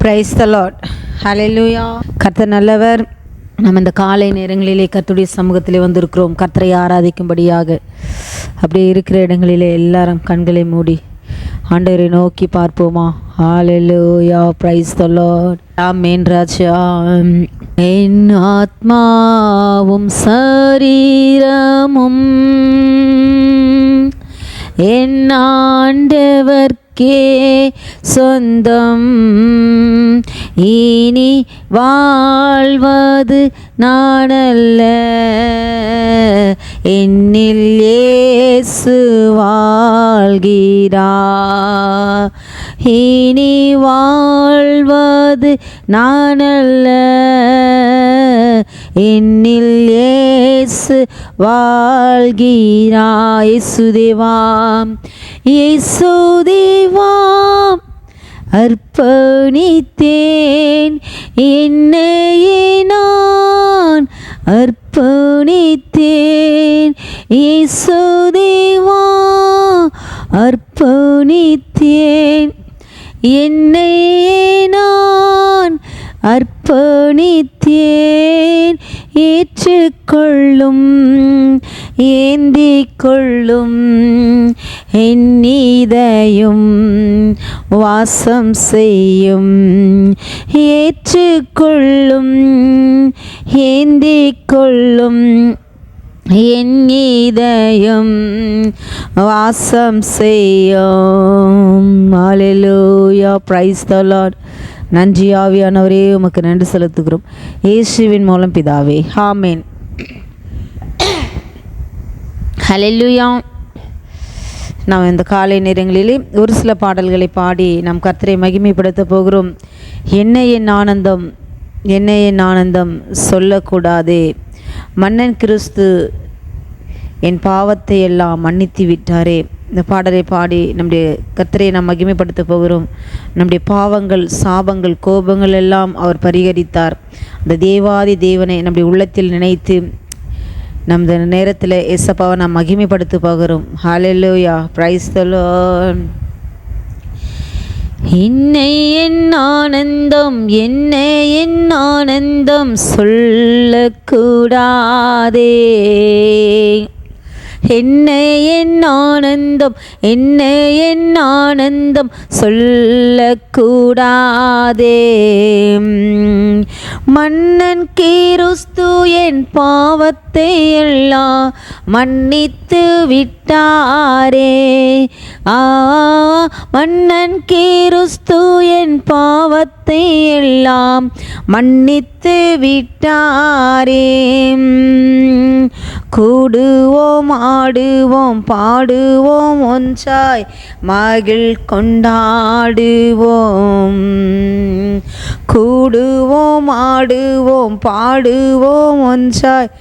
Price the Lord. ஹல்லேலூயா. கர்த்தர் நல்லவர். நம்ம இந்த காலை நேரங்களிலே கர்த்தருடைய சமூகத்திலே வந்திருக்கிறோம் கர்த்தரை ஆராதிக்கும்படியாக. அப்படியே இருக்கிற இடங்களிலே எல்லாரும் கண்களை மூடி ஆண்டவரை நோக்கி பார்ப்போமா? ஹல்லேலூயா. Praise the Lord. ஆமென் ராஜா. என் ஆத்மாவும் சரீரமும் என் ஆண்டவர்க்கே சொந்தம். இனி வாழ்வது நானல்ல, என்னில் இயேசு வாழ்கிறார். இனி வாழ்வது நானல்ல, என்னில் இயேசு வாழ்கிறார். இயேசுதேவாம், இயேசுதேவாம் அர்ப்பணித்தேன், என்னையே நான் அர்ப்பணித்தேன். இயேசுதேவா அர்ப்பணித்தேன், என்னையே நான் அர்ப்பணித்தேன். ஏற்றுக்கொள்ளும், ஏந்திக் கொள்ளும், என் இதயம் வாசம் செய்யும். ஏற்றுக்கொள்ளும், ஏந்திக் கொள்ளும், என் இதயம் வாசம் செய்யும். ஹல்லேலூயா. Praise the Lord. நன்றி ஆவியானவரே, உமக்கு நன்றி செலுத்துகிறோம் இயேசுவின் மூலம் பிதாவே. ஆமென். ஹல்லேலூயா. நாம் இந்த காலை நேரங்களிலே ஒரு சில பாடல்களை பாடி நாம் கர்த்தரை மகிமைப்படுத்த போகிறோம். என்ன என் ஆனந்தம், என்ன என் ஆனந்தம் சொல்லக்கூடாதே. மன்னன் கிறிஸ்து என் பாவத்தை எல்லாம் மன்னித்து விட்டாரே. இந்த பாடலை பாடி நம்முடைய கர்த்தரை நாம் மகிமைப்படுத்த போகிறோம். நம்முடைய பாவங்கள், சாபங்கள், கோபங்கள் எல்லாம் அவர் பரிகரித்தார். அந்த தேவாதி தேவனை நம்முடைய உள்ளத்தில் நினைத்து நம் இந்த நேரத்தில் ஏசப்பாவை நாம் மகிமைப்படுத்த போகிறோம். ஹல்லேலூயா. Praise the Lord. என்னை என் ஆனந்தம், என்னை என் ஆனந்தம் சொல்லக்கூடாதே. என்னை என் ஆனந்தம், என்னை என் ஆனந்தம் சொல்லக்கூடாதே. மன்னன் கிறிஸ்து என் பாவத்தை எல்லாம் மன்னித்து விட்டாரே. மன்னன் கிறிஸ்து என் பாவத்தை எல்லாம் மன்னித்து விட்டாரே. கூடுவோம், ஆடுவோம், பாடுவோம், ஒன்றாய் மகிழ் கொண்டாடுவோம். கூடுவோம், ஆடுவோம், பாடுவோம், ஒன்றாய்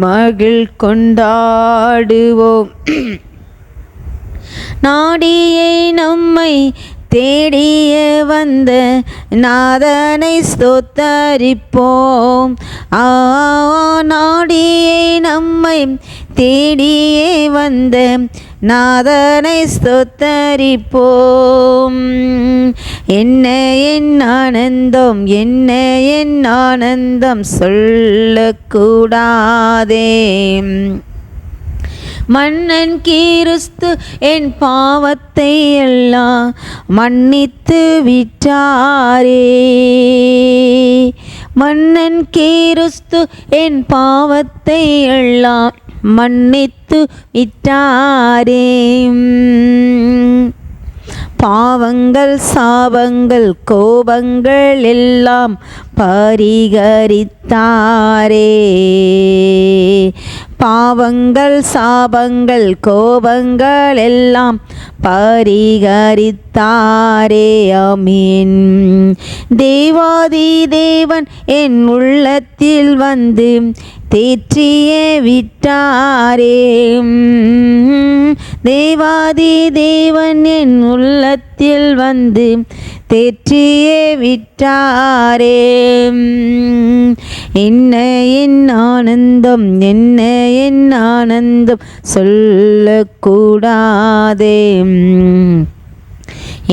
மகிழ் கொண்டாடுவோம். நாடியை நம்மை தேடிய வந்த நாதனை ஸ்தோத்தரிப்போம். நாடியை நம்மை தேடியே வந்த நாதனை ஸ்தோத்தரிப்போம். என்ன என் ஆனந்தம், என்ன என் ஆனந்தம் சொல்லக்கூடாதே. மன்னன் கிறிஸ்து என் பாவத்தை எல்லாம் மன்னித்து விட்டாரே. மன்னன் கிறிஸ்து என் பாவத்தை எல்லாம் மன்னித்து விட்டாரே. பாவங்கள், சாபங்கள், கோபங்கள் எல்லாம் பரிகரித்தாரே. பாவங்கள், சாபங்கள், கோபங்கள் எல்லாம் பரிகரித்தாரே. ஆமென். தேவாதி தேவன் என் உள்ளத்தில் வந்து தேற்றியே விட்டாரே. தேவாதி தேவன் என் உள்ளத்தில் வந்து தேற்றியே விட்டாரே. என்ன என் ஆனந்தம், என்ன என் ஆனந்தம் சொல்லக்கூடாதே.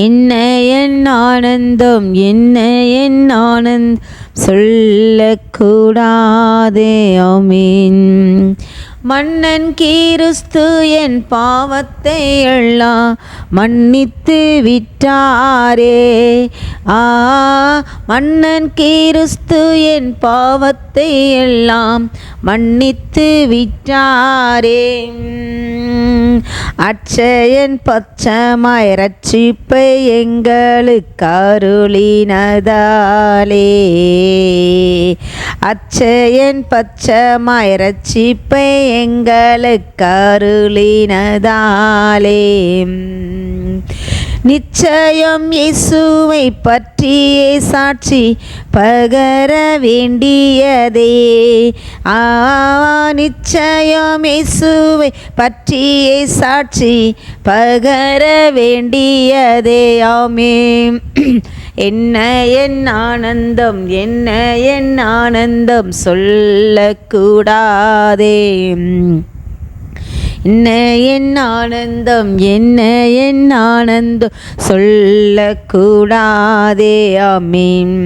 என்ன என் ஆனந்தம், என்ன என் ஆனந்தம் சொல்லக்கூடாதே. ஆமீன். மன்னன் கிறிஸ்து என் பாவத்தை எல்லாம் மன்னித்து விட்டாரே. மன்னன் கிறிஸ்து என் பாவத்தை எல்லாம் மன்னித்து விட்டாரே. அட்சயன் பச்சமாய் ரட்சிப்பை எங்களுக்கு அருளினதாலே. அட்சயன் பச்சமாய் ரட்சிப்பை எங்களுக்கு அருளினதாலே. நிச்சயம் இயேசுவை பற்றியே சாட்சி பகர வேண்டியதே. நிச்சயம் இயேசுவை பற்றியே சாட்சி பகர வேண்டியதே. ஆமென். என்ன என் ஆனந்தம், என்ன என் ஆனந்தம் சொல்லக்கூடாதே. என்ன என் ஆனந்தம், என்ன என் ஆனந்தம் சொல்லக்கூடாதே. ஆமீன்.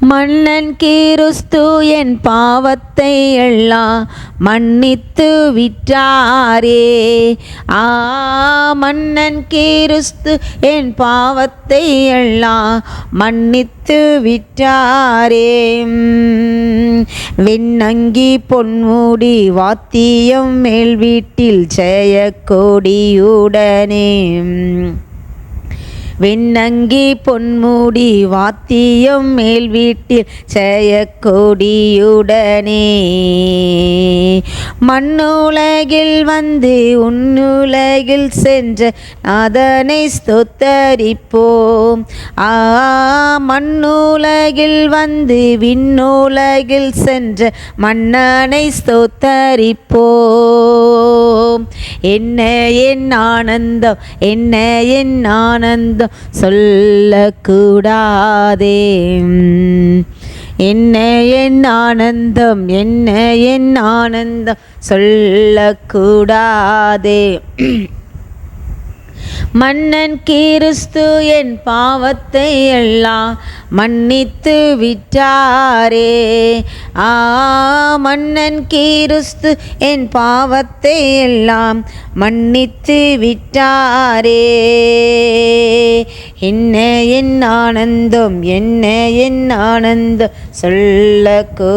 மன்னன் கிறிஸ்து என் பாவத்தை எல்லாம் மன்னித்து விட்டாரே. மன்னன் கிறிஸ்து என் பாவத்தை எல்லாம் மன்னித்து விட்டாரே. வெண்ணங்கி பொன்மூடி வாத்தியம் மேல் வீட்டில் ஜெயக்கொடியுடனே. வெண்ணங்கி பொன்மூடி வாத்தியம் மேல் வீட்டில் ஜெயக்கொடியுடனே. மண்ணுலகில் வந்து உன்னுலகில் சென்ற நாதனை ஸ்தோத்தரிப்போம். மண்ணுலகில் வந்து விண்ணுலகில் சென்ற மன்னனை ஸ்தோத்தரிப்போம். என்ன என் ஆனந்தம், என்ன என் ஆனந்தம் சொல்லக்கூடாதே. என்ன என் ஆனந்தம், என்ன என் ஆனந்தம் சொல்லக்கூடாதே. மன்னன் கிறிஸ்து என் பாவத்தை எல்லாம் மன்னித்து விட்டாரே. மன்னன் கிறிஸ்து என் பாவத்தை எல்லாம் மன்னித்து விட்டாரே. என்ன என் ஆனந்தம், என்ன என் ஆனந்தம் சொல்லக்கூடாதே.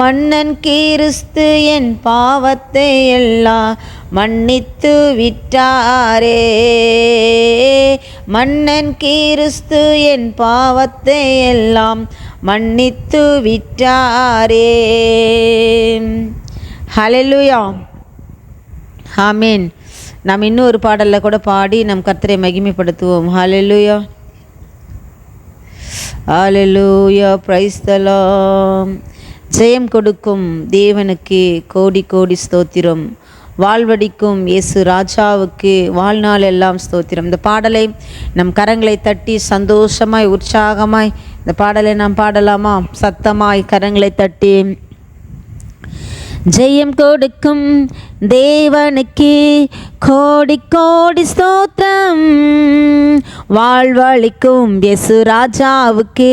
மன்னன் கிறிஸ்து என் பாவத்தை எல்லாம் மன்னித்து விட்டாரே. மன்னன் கிறிஸ்து என் பாவத்தை எல்லாம் மன்னித்து விட்டாரே. ஹல்லேலூயா. ஆமென். நாம் இன்னொரு பாடலில் கூட பாடி நம் கர்த்தரை மகிமைப்படுத்துவோம். ஹல்லேலூயா, ஹல்லேலூயா, பிரைஸ் தி லார்ட். ஜெயம் கொடுக்கும் தேவனுக்கு கோடி கோடி ஸ்தோத்திரம். வாழ்வடிக்கும் இயேசு ராஜாவுக்கு வாழ்நாள் எல்லாம் ஸ்தோத்திரம். இந்த பாடலை நம் கரங்களை தட்டி சந்தோஷமாய் உற்சாகமாய் இந்த பாடலை நாம் பாடலாமா? சத்தமாய் கரங்களை தட்டி. ஜெயம் கொடுக்கும் தேவனுக்கு கோடி கோடி ஸ்தோத்திரம். வாழ்வளிக்கும் இயேசு ராஜாவுக்கு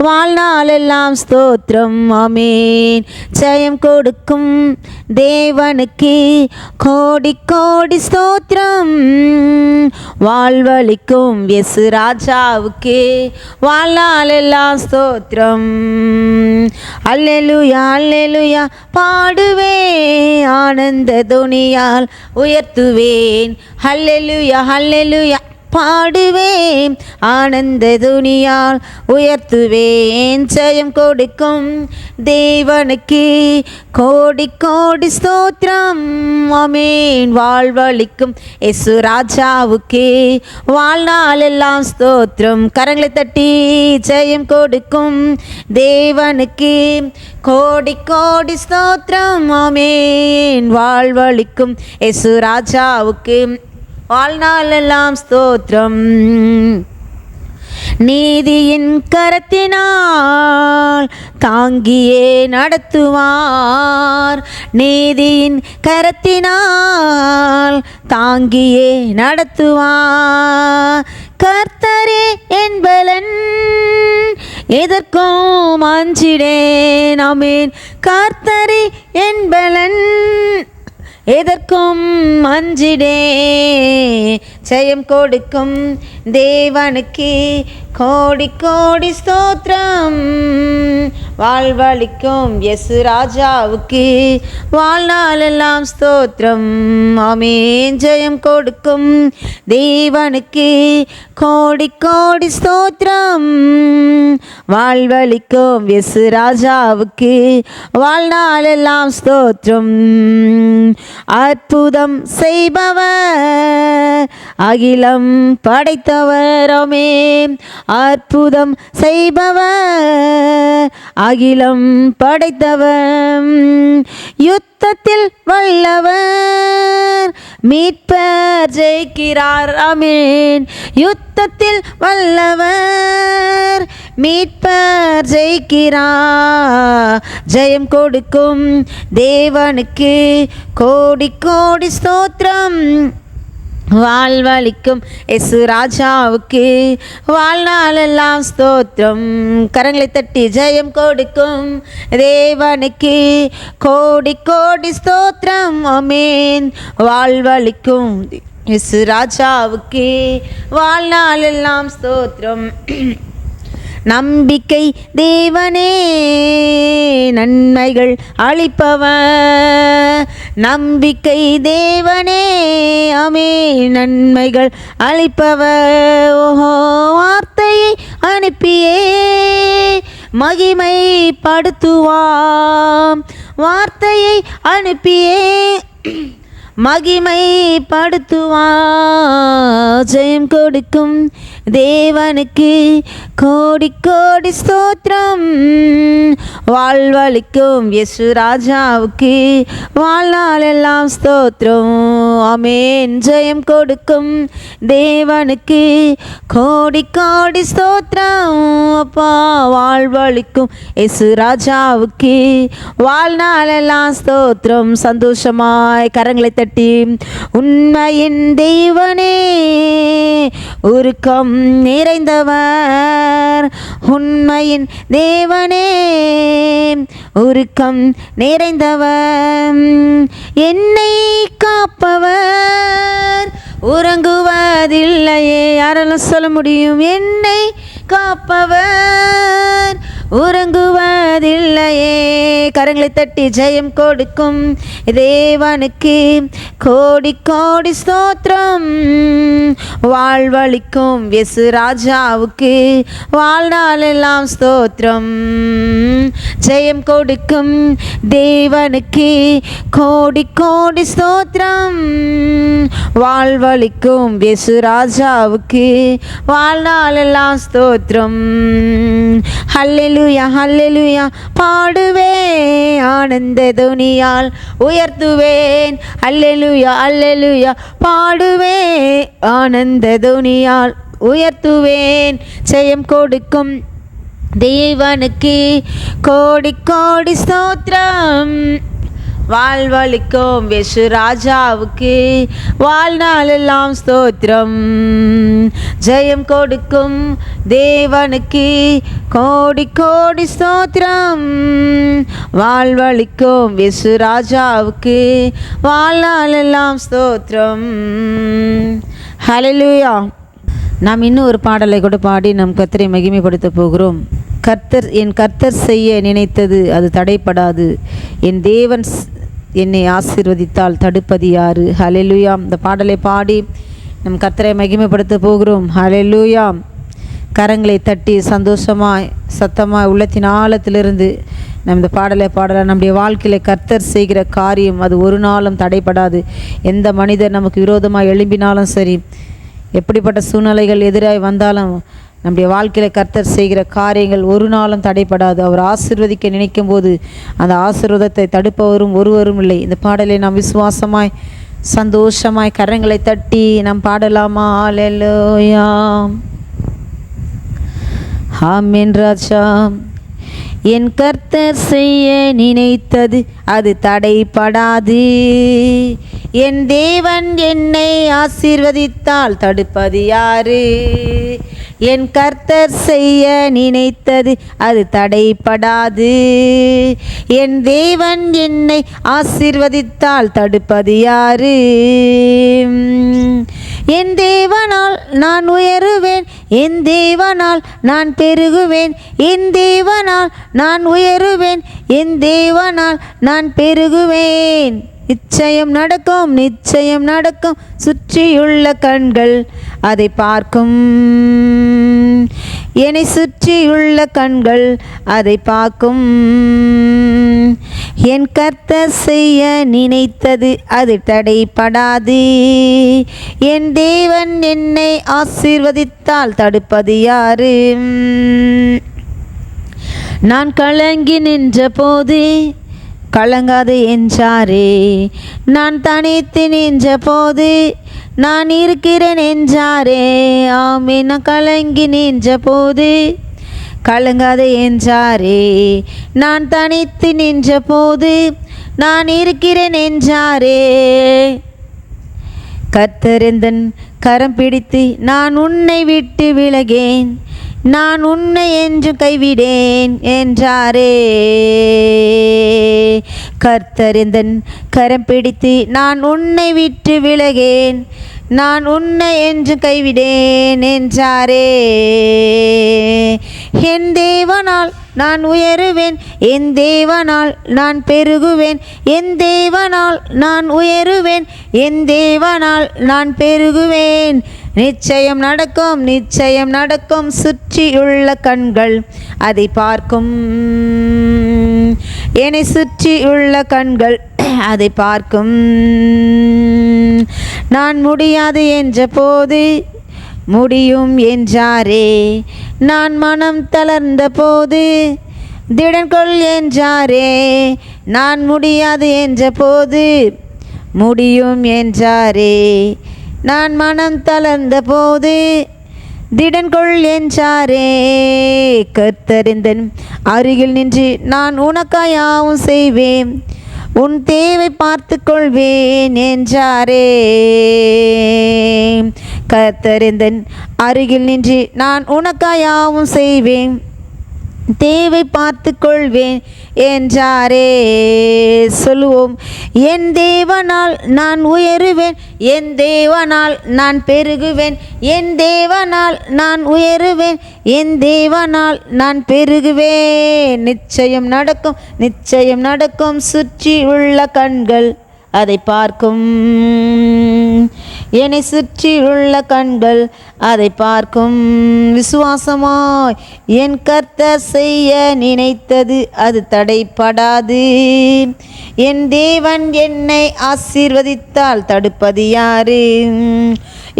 வாழ்நாள் எல்லாம் ஸ்தோத்திரம். ஆமென். ஜெயம் கொடுக்கும் தேவனுக்கு கோடி கோடி ஸ்தோத்திரம். வாழ்வளிக்கும் இயேசு ராஜாவுக்கு வாழ்நாள் எல்லாம் ஸ்தோத்திரம். அல்லேலூயா, அல்லேலூயா பாடுவே ஆனந்த துணியால் உயர்த்துவேன். ஹல்லேலூயா, ஹல்லேலூயா பாடுவேன் ஆனந்த துணியால் உயர்த்துவேன். ஜெயம் கொடுக்கும் தேவனுக்கு கோடி கோடி ஸ்தோத்திரம். ஆமென். வாழ்வளிக்கும் இயேசு ராஜாவுக்கு வாழ்நாள் எல்லாம் ஸ்தோத்திரம். கரங்களை தட்டி ஜெயம் கொடுக்கும் தேவனுக்கு கோடி கோடி ஸ்தோத்திரம். ஆமென். வாழ்வளிக்கும் இயேசு ராஜாவுக்கு வாழ்நாள் எல்லாம் ஸ்தோத்திரம். நீதியின் கரத்தினால் தாங்கியே நடத்துவார். நீதியின் கரத்தினால் தாங்கியே நடத்துவார். கர்த்தரே என் பலன், எதற்கும் அஞ்சிடேன். ஆமென். கர்த்தரே என் பலன், எதற்கும் அஞ்சிடே. ஜெயம் கொடுக்கும் தேவனுக்கு கோடி கோடி ஸ்தோத்திரம். வாழ்வழிக்கும் இயேசு ராஜாவுக்கு வாழ்நாளெல்லாம் ஸ்தோத்திரம். ஆமென். ஜெயம் கொடுக்கும் தேவனுக்கு கோடி கோடி ஸ்தோத்திரம். வாழ்வழிக்கும் இயேசு ராஜாவுக்கு வாழ்நாளெல்லாம் ஸ்தோத்திரம். அற்புதம் செய்பவர், அகிலம் படைத்தவர். ஆமென். அற்புதம் செய்பவர், அகிலம் படைத்தவர். யுத்தத்தில் வல்லவர், மீட்பர் ஜெயிக்கிறார். ஆமென். யுத்தத்தில் வல்லவர், மீட்பர் ஜெயிக்கிறார். ஜெயம் கொடுக்கும் தேவனுக்கு கோடி கோடி ஸ்தோத்திரம். வாழ்வழிக்கும் இயேசு ராஜாவுக்கு வாழ்நாளெல்லாம் ஸ்தோத்திரம். கரங்களை தட்டி ஜெயம் கொடுக்கும் தேவனுக்கு கோடி கோடி ஸ்தோத்திரம். ஆமென். வாழ்வழிக்கும் இயேசு ராஜாவுக்கு வாழ்நாளெல்லாம் ஸ்தோத்திரம். நம்பிக்கை தேவனே நன்மைகள் அளிப்பவர். நம்பிக்கை தேவனே ஆமென் நன்மைகள் அளிப்பவர். ஓஹோ, வார்த்தையை அனுப்பியே மகிமைப்படுத்துவாம். வார்த்தையை அனுப்பியே மகிமைப்படுத்துவார். ஜெயம் கொடுக்கும் தேவனுக்கு கோடி கோடி ஸ்தோத்திரம். வாழ்வழிக்கும் இயேசு ராஜாவுக்கு வாழ்நாளெல்லாம் ஸ்தோத்திரம். ஆமென். ஜெயம் கொடுக்கும் தேவனுக்கு கோடி கோடி ஸ்தோத்திரம். அப்பா, வாழ்வழிக்கும் இயேசு ராஜாவுக்கு வாழ்நாளெல்லாம் ஸ்தோத்திரம். சந்தோஷமாய் கரங்களை தட்டி உண்மையின் தெய்வனே உருக்கம் நிறைந்தவர். உண்மையின் தேவனே உருக்கம் நிறைந்தவர். என்னை காப்பவர் உறங்குவதில்லையே. யாரெல்லாம் சொல்ல முடியும்? என்னை காப்பவர் உறங்குவதில்லையே. கரங்களை தட்டி ஜெயம் கொடுக்கும் தேவனுக்கு கோடி கோடி ஸ்தோத்திரம். வாழ்வழிக்கும் இயேசு ராஜாவுக்கு வாழ்நாளெல்லாம் ஸ்தோத்திரம். ஜெயம் கொடுக்கும் தேவனுக்கு கோடி கோடி ஸ்தோத்திரம். வாழ்வழிக்கும் இயேசு ராஜாவுக்கு வாழ்நாளெல்லாம் ஸ்தோத்திரம். ஹல்லேலூயா ஹல்லேலூயா. பாடுவே ஆனந்த துனியால் உயர்த்துவேன். ஹல்லேலூயா ஹல்லேலூயா. பாடுவே ஆனந்த துனியால் உயர்த்துவேன். ஜெயம் கொடுக்கும் தேவனுக்கு கோடி கோடி ஸ்தோத்திரம். வாழ்வழிக்கும் இயேசு ராஜாவுக்கு வாழ்நாளெல்லாம் ஸ்தோத்திரம். ஜெயம் கொடுக்கும் தேவனுக்கு கோடி கோடி ஸ்தோத்திரம். வாழ்வழிக்கும் இயேசு ராஜாவுக்கு வாழ்நாளெல்லாம் ஸ்தோத்திரம். ஹல்லேலூயா. நாம் இன்னும் ஒரு பாடலை கூட பாடி நம் கர்த்தரை மகிமைப்படுத்த போகிறோம். என் கர்த்தர் செய்ய நினைத்தது அது தடைப்படாது. என் தேவன் என்னை ஆசீர்வதித்தால் தடுப்பது யாரு? ஹல்லேலூயா. இந்த பாடலை பாடி நம் கர்த்தரை மகிமைப்படுத்த போகிறோம். ஹல்லேலூயா. கரங்களை தட்டி சந்தோஷமாய் சத்தமாய் உள்ளத்தின் ஆழத்திலிருந்து நம்ம இந்த பாடலை பாடலாம். நம்முடைய வாழ்க்கையில் கர்த்தர் செய்கிற காரியம் அது ஒரு நாளும் தடைப்படாது. எந்த மனிதர் நமக்கு விரோதமாக எழும்பினாலும் சரி, எப்படிப்பட்ட சூழ்நிலைகள் எதிராக வந்தாலும் நம்முடைய வாழ்க்கையில் கர்த்தர் செய்கிற காரியங்கள் ஒரு நாளும் தடைப்படாது. அவர் ஆசீர்வதிக்க நினைக்கும் போது அந்த ஆசீர்வாதத்தை தடுப்பவரும் ஒருவரும் இல்லை. இந்த பாடலை நாம் விசுவாசமாய் சந்தோஷமாய் கரங்களை தட்டி நாம் பாடலாமா? ஹல்லேலூயா. ஆமென் ராஜா. என் கர்த்தர் செய்ய நினைத்தது அது தடைப்படாது. என் தேவன் என்னை ஆசீர்வதித்தால் தடுப்பது யாரு? என் கர்த்தர் செய்ய நினைத்தது அது தடைப்படாது. என் தேவன் என்னை ஆசீர்வதித்தால் தடுப்பது யாரு? என் தேவனால் நான் உயருவேன், என் தேவனால் நான் பெருகுவேன், என் தேவனால் நான் உயருவேன், என் தேவனால் நான் பெருகுவேன். நிச்சயம் நடக்கும், நிச்சயம் நடக்கும். சுற்றியுள்ள கண்கள் அதை பார்க்கும். என்னை சுற்றியுள்ள கண்கள் அதை பார்க்கும். என் கர்த்தர் செய்ய நினைத்தது அது தடைப்படாது. என் தேவன் என்னை ஆசீர்வதித்தால் தடுப்பது யாரு? நான் கலங்கி நின்ற போது கலங்காது என்றாரே. நான் தனித்து நின்ற போது நான் இருக்கிறேன் என்றாரே. ஆமே, நான் கலங்கி நின்ற போது கலங்காது என்றாரே. நான் தனித்து நின்ற போது நான் இருக்கிறேன் என்றாரே. கர்த்தர் எந்தன் கரம் பிடித்து நான் உன்னை விட்டு விலகேன், நான் உன்னை என்று கைவிடேன் என்றாரே. கர்த்தர் எந்தன் கரம் பிடித்து நான் உன்னை விட்டு விலகேன், நான் உன்னை என்று கைவிடேன் என்றாரே. என் தேவனால் நான் உயருவேன், என் தேவனால் நான் பெருகுவேன், என் தேவனால் நான் உயருவேன், என் தேவனால் நான் பெருகுவேன். நிச்சயம் நடக்கும், நிச்சயம் நடக்கும். சுற்றியுள்ள கண்கள் அதை பார்க்கும். என்னை சுற்றியுள்ள கண்கள் அதை பார்க்கும். நான் முடியாது என்ற போது முடியும் என்றாரே. நான் மனம் தளர்ந்த போது திடன் கொள் என்றாரே. நான் முடியாது என்ற போது முடியும் என்றாரே. நான் மனம் தளர்ந்த போது திடன் கொள் என்றாரே. கர்த்தர் எந்தன் அருகில் நின்று நான் உனக்காயாவும் செய்வேன், உன் தேவை பார்த்து கொள்வேன் என்றாரே. கர்த்தர் எந்தன் அருகில் நின்று நான் உனக்காயாவும் செய்வேன், தேவை பார்த்து கொள்வேன் என்றாரே. சொல்லுவோம். என் தேவனால் நான் உயருவேன், என் தேவனால் நான் பெருகுவேன், என் தேவனால் நான் உயருவேன், என் தேவனால் நான் பெருகுவேன். நிச்சயம் நடக்கும், நிச்சயம் நடக்கும். சுற்றி உள்ள கண்கள் அதை பார்க்கும். என்னை சுற்றி உள்ள கண்கள் அதை பார்க்கும். விசுவாசமாய் என் கர்த்தர் செய்ய நினைத்தது அது தடைப்படாது. என் தேவன் என்னை ஆசீர்வதித்தால் தடுப்பது யாரு?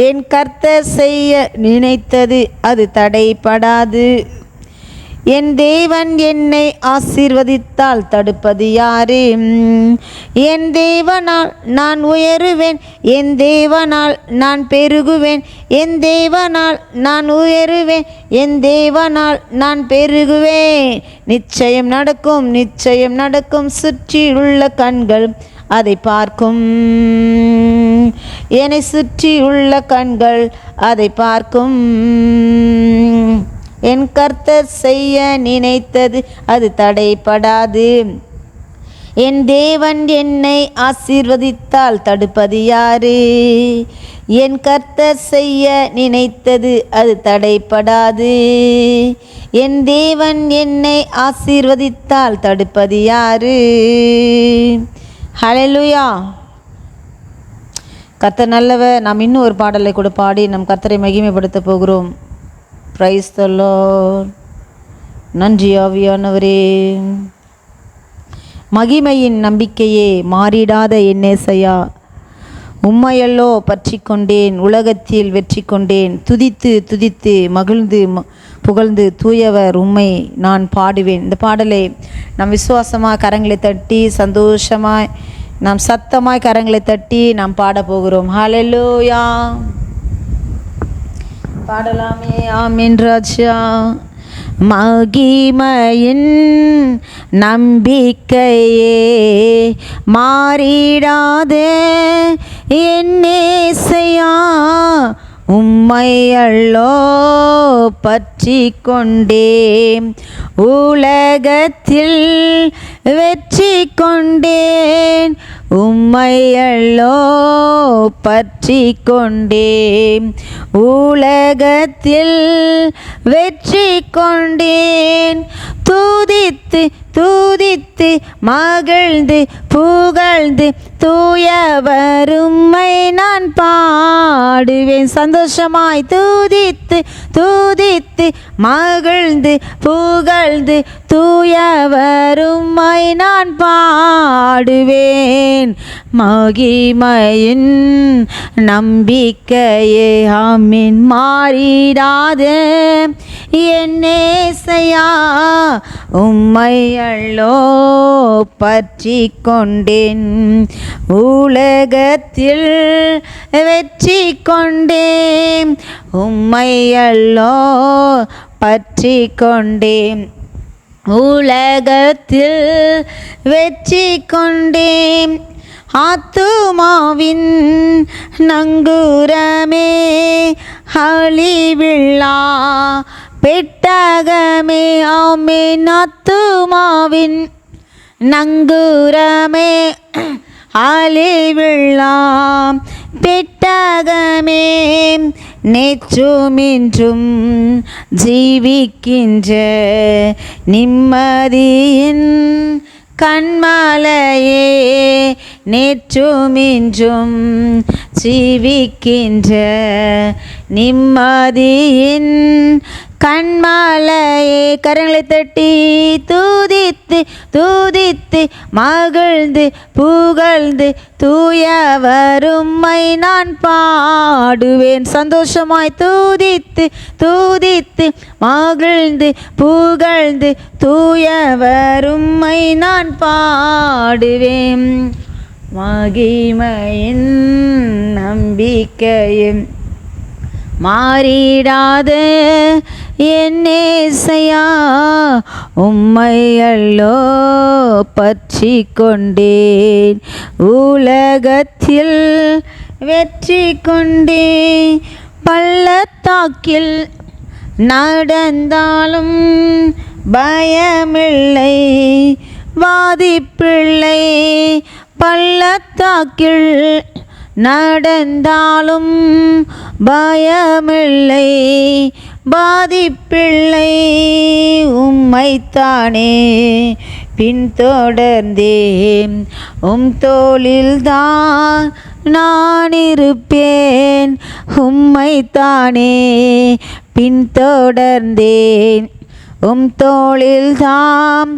என் கர்த்தர் செய்ய நினைத்தது அது தடைப்படாது. என் தேவன் என்னை ஆசீர்வதித்தால் தடுப்பது யாரு? என் தேவனால் நான் உயருவேன், என் தேவனால் நான் பெருகுவேன், என் தேவனால் நான் உயருவேன், என் தேவனால் நான் பெருகுவேன். நிச்சயம் நடக்கும், நிச்சயம் நடக்கும். சுற்றி உள்ள கண்கள் அதை பார்க்கும். என்னை சுற்றி உள்ள கண்கள் அதை பார்க்கும். என் கர்த்தர் செய்ய நினைத்தது அது தடைப்படாது. என் தேவன் என்னை ஆசீர்வதித்தால் தடுப்பது யாரு? என் கர்த்தர் செய்ய நினைத்தது அது தடைப்படாது. என் தேவன் என்னை ஆசீர்வதித்தால் தடுப்பது யாரு? ஹல்லேலூயா. கர்த்தர் நல்லவர். நாம் இன்னும் ஒரு பாடலை கூட பாடி நம் கர்த்தரை மகிமைப்படுத்த போகிறோம். Price the Lord. நன்றி ஆவியானவரே. மகிமையின் நம்பிக்கையே மாறிடாத என்னேசையா, உம்மையல்லோ பற்றி கொண்டேன், உலகத்தில் வெற்றி கொண்டேன். துதித்து துதித்து மகிழ்ந்து புகழ்ந்து தூயவர் உம்மை நான் பாடுவேன். இந்த பாடலை நாம் விசுவாசமாக கரங்களை தட்டி சந்தோஷமாய் நாம் சத்தமாய் கரங்களை தட்டி நாம் பாட போகிறோம். ஹல்லேலூயா. பாடலாமே. ஆமென் ராஜா. மகிமையின் நம்பிக்கையே மாறிடாதே என் இயேசையா, உம்மை அல்லோ பற்றி கொண்டேன், உலகத்தில் வெற்றி கொண்டேன், உம்மை அல்லோ பற்றி கொண்டேன், உலகத்தில் வெற்றி கொண்டேன். துதித்து துதித்து மகிழ்ந்து புகழ்ந்து தூயவர் உம்மை நான் பாடுவேன். சந்தோஷமாய் துதித்து துதித்து மகிழ்ந்து புகழ்ந்து தூயவர் உம்மை நான் பாடுவேன். மகிமையின் நம்பிக்கையே ஆமீன் மாறிடாதே என் இயேசையா, உம்மை அல்லோ பற்றி கொண்டேன், உலகத்தில் வெற்றி கொண்டேன், உம்மை அல்லோ பற்றி கொண்டேன், உலகத்தில் வெற்றி கொண்டேன். ஆத்துமாவின் நங்கூரமே அழிவில்லா பெட்டகமே ஆமென். ஆத்துமாவின் நங்கூரமே அழிவில்லா பெட்டகமே நேற்றுமின்றும் ஜீவிக்கின்ற நிம்மதியின் கண்மலையே, நேற்றுமின்றும் ஜீவிக்கின்ற நிம்மதியின் கண்மலையே. கரங்களை தட்டி துதித்து துதித்து மகிழ்ந்து புகழ்ந்து தூயவர் உம்மை நான் பாடுவேன். சந்தோஷமாய் துதித்து துதித்து மகிழ்ந்து புகழ்ந்து தூயவர் உம்மை நான் பாடுவேன். மகிமையின் நம்பிக்கையும் மாறிடாத என் இயேசையா, உம்மை அல்லோ பற்றி கொண்டேன், உலகத்தில் வெற்றி கொண்டேன். பள்ளத்தாக்கில் நடந்தாலும் பயமில்லை வாதிப்பிள்ளை, பள்ளத்தாக்கில் நடந்தாலும் பயமில்லை பாதிப்பிள்ளை, உம்மைத்தானே பின்தொடர்ந்தேன், உம் தோளில்தான் நான் இருப்பேன், உம்மைத்தானே பின்தொடர்ந்தேன், உம் தோளில்தான்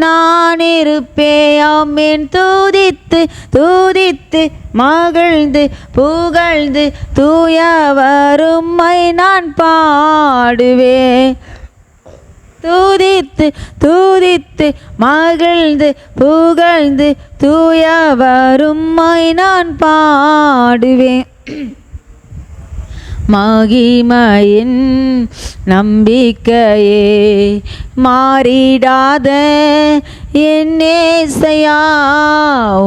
நான் இருப்பேன். ஆமென். துதித்து துதித்து மகிழ்ந்து புகழ்ந்து தூயவர் உம்மை நான் பாடுவேன். துதித்து துதித்து மகிழ்ந்து புகழ்ந்து தூயவர் உம்மை நான் பாடுவேன். மகிமையின் நம்பிக்கையே மாறிடாத என் இயேசையா,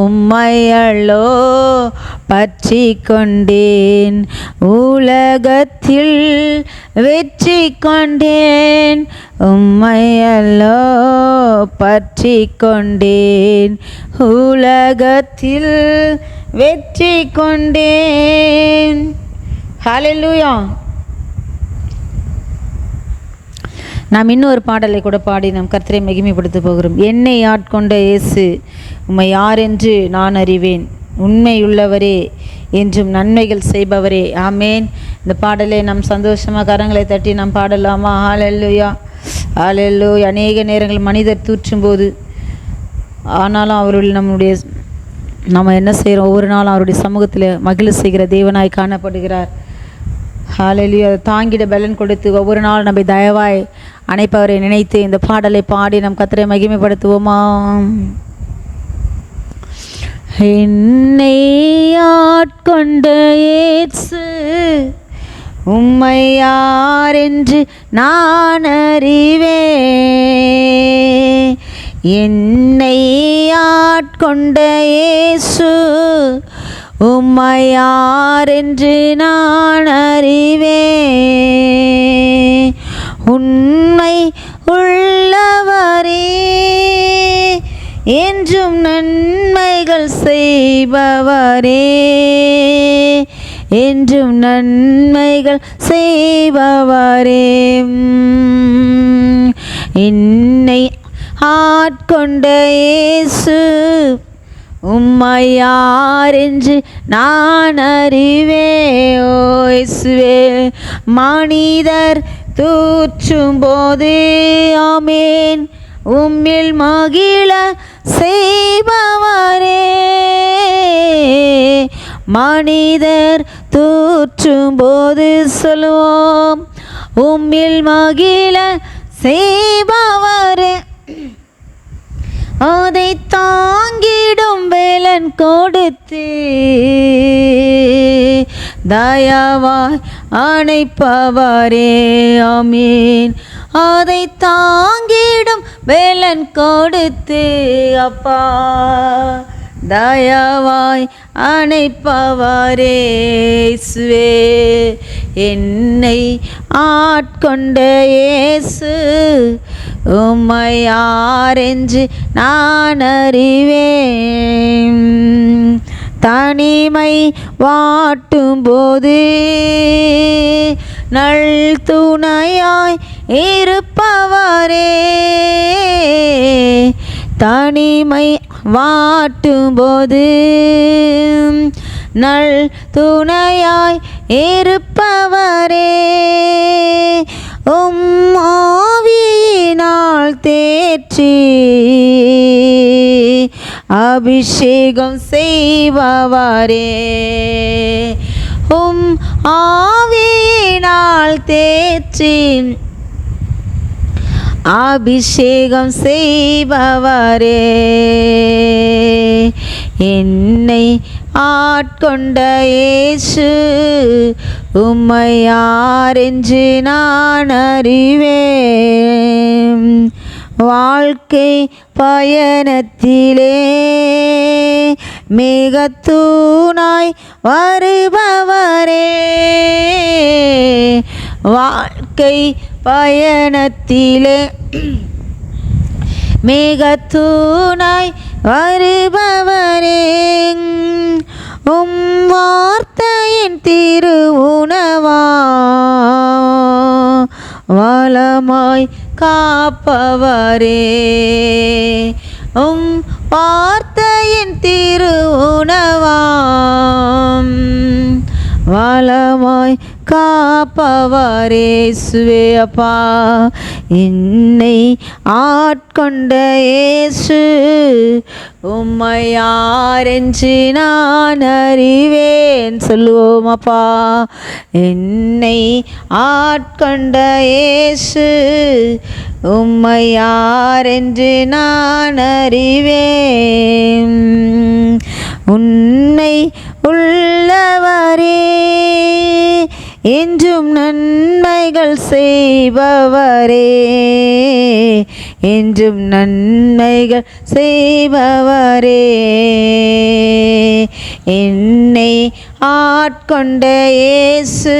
உம்மை அல்லோ பற்றி கொண்டேன், உலகத்தில் வெற்றி கொண்டேன், உம்மை அல்லோ பற்றி கொண்டேன், உலகத்தில் வெற்றி கொண்டேன். ஹல்லேலூயா. நாம் இன்னொரு பாடலை கூட பாடி நம் கர்த்தரை மகிமைப்படுத்த போகிறோம். என்னை ஆட்கொண்ட இயேசு உம்மை யார் என்று நான் அறிவேன், உண்மையுள்ளவரே என்றும் நன்மைகள் செய்பவரே. ஆமேன். இந்த பாடலை நாம் சந்தோஷமாக கரங்களை தட்டி நாம் பாடலாமா? ஹல்லேலூயா ஹல்லேலூயா. அநேக நேரங்கள் மனிதர் தூற்றும் போது ஆனாலும் அவருடைய நம்ம என்ன செய்கிறோம், ஒவ்வொரு நாளும் அவருடைய சமூகத்தில் மகிழ செய்கிற தேவனாய் காணப்படுகிறார். ஹல்லேலூயா. தாங்கிட பலன் கொடுத்து ஒவ்வொரு நாள் நம்மை தயவாய் அணைப்பவரை நினைத்து இந்த பாடலை பாடி நம் கர்த்தரை மகிமைப்படுத்துவோமா? என்னை ஆட்கொண்ட இயேசு உம்மை யாரென்று நான் அறிவேன். என்னை ஆட்கொண்ட இயேசு உம்மை யாரென்று நான் அறிவேன். உண்மை உள்ளவரே, என்றும் நன்மைகள் செய்பவரே, என்றும் நன்மைகள் செய்பவரே. என்னை ஆட்கொண்ட இயேசு உம்மை யாரென்று நான் அறிவேன். ஓ இயேசுவே, மனிதர் தூற்றும் போது ஆமேன் உம்மில் மகிழ செய்பவரே. மனிதர் தூற்றும் போது சொல்லுவோம் உம்மில் மகிழ செய்பவரே. அதை தாங்கிடும் வேலன் கொடுத்து தயவாய் அணைப்பவரே. ஆமீன். அதை தாங்கிடும் வேலன் கொடுத்து அப்பா தயவாய் அணைப்பவரே. இயேசுவே, என்னை ஆட்கொண்ட இயேசு உம்மை யாரென்று நான் அறிவேன். தனிமை வாட்டும் போது நல் துணையாய் இருப்பவரே. தனிமை வாட்டும் போது நல் துணையாய் இருப்பவரே. ஆவியினால் தேற்றி அபிஷேகம் செய்பவரே. ஆவியினால் தேற்றி அபிஷேகம் செய்பவரே. என்னை ஆட்கொண்ட இயேசு உம்மை யாரென்று நான் அறிவேன். வாழ்க்கை பயணத்திலே மேகத்தூணாய் வருபவரே. வாழ்க்கை பயணத்திலே மேகத்தூணாய் வருபவரே. வார்த்தையின் திருவுணவா வளமாய் காப்பவரே. வார்த்தையின் திருவுணவாம் வளமாய் காப்பவரே. இயேசுவே அப்பா, என்னை ஆட்கொண்ட இயேசு உம்மை யாரென்று நான் அறிவேன். சொல்லுவோம் அப்பா, என்னை ஆட்கொண்ட இயேசு உம்மை யாரென்று நான் அறிவேன். உன்னை உள்ளவரே, என்றும் நன்மைகள் செய்பவரே, என்றும் நன்மைகள் செய்பவரே. என்னை ஆட்கொண்ட இயேசு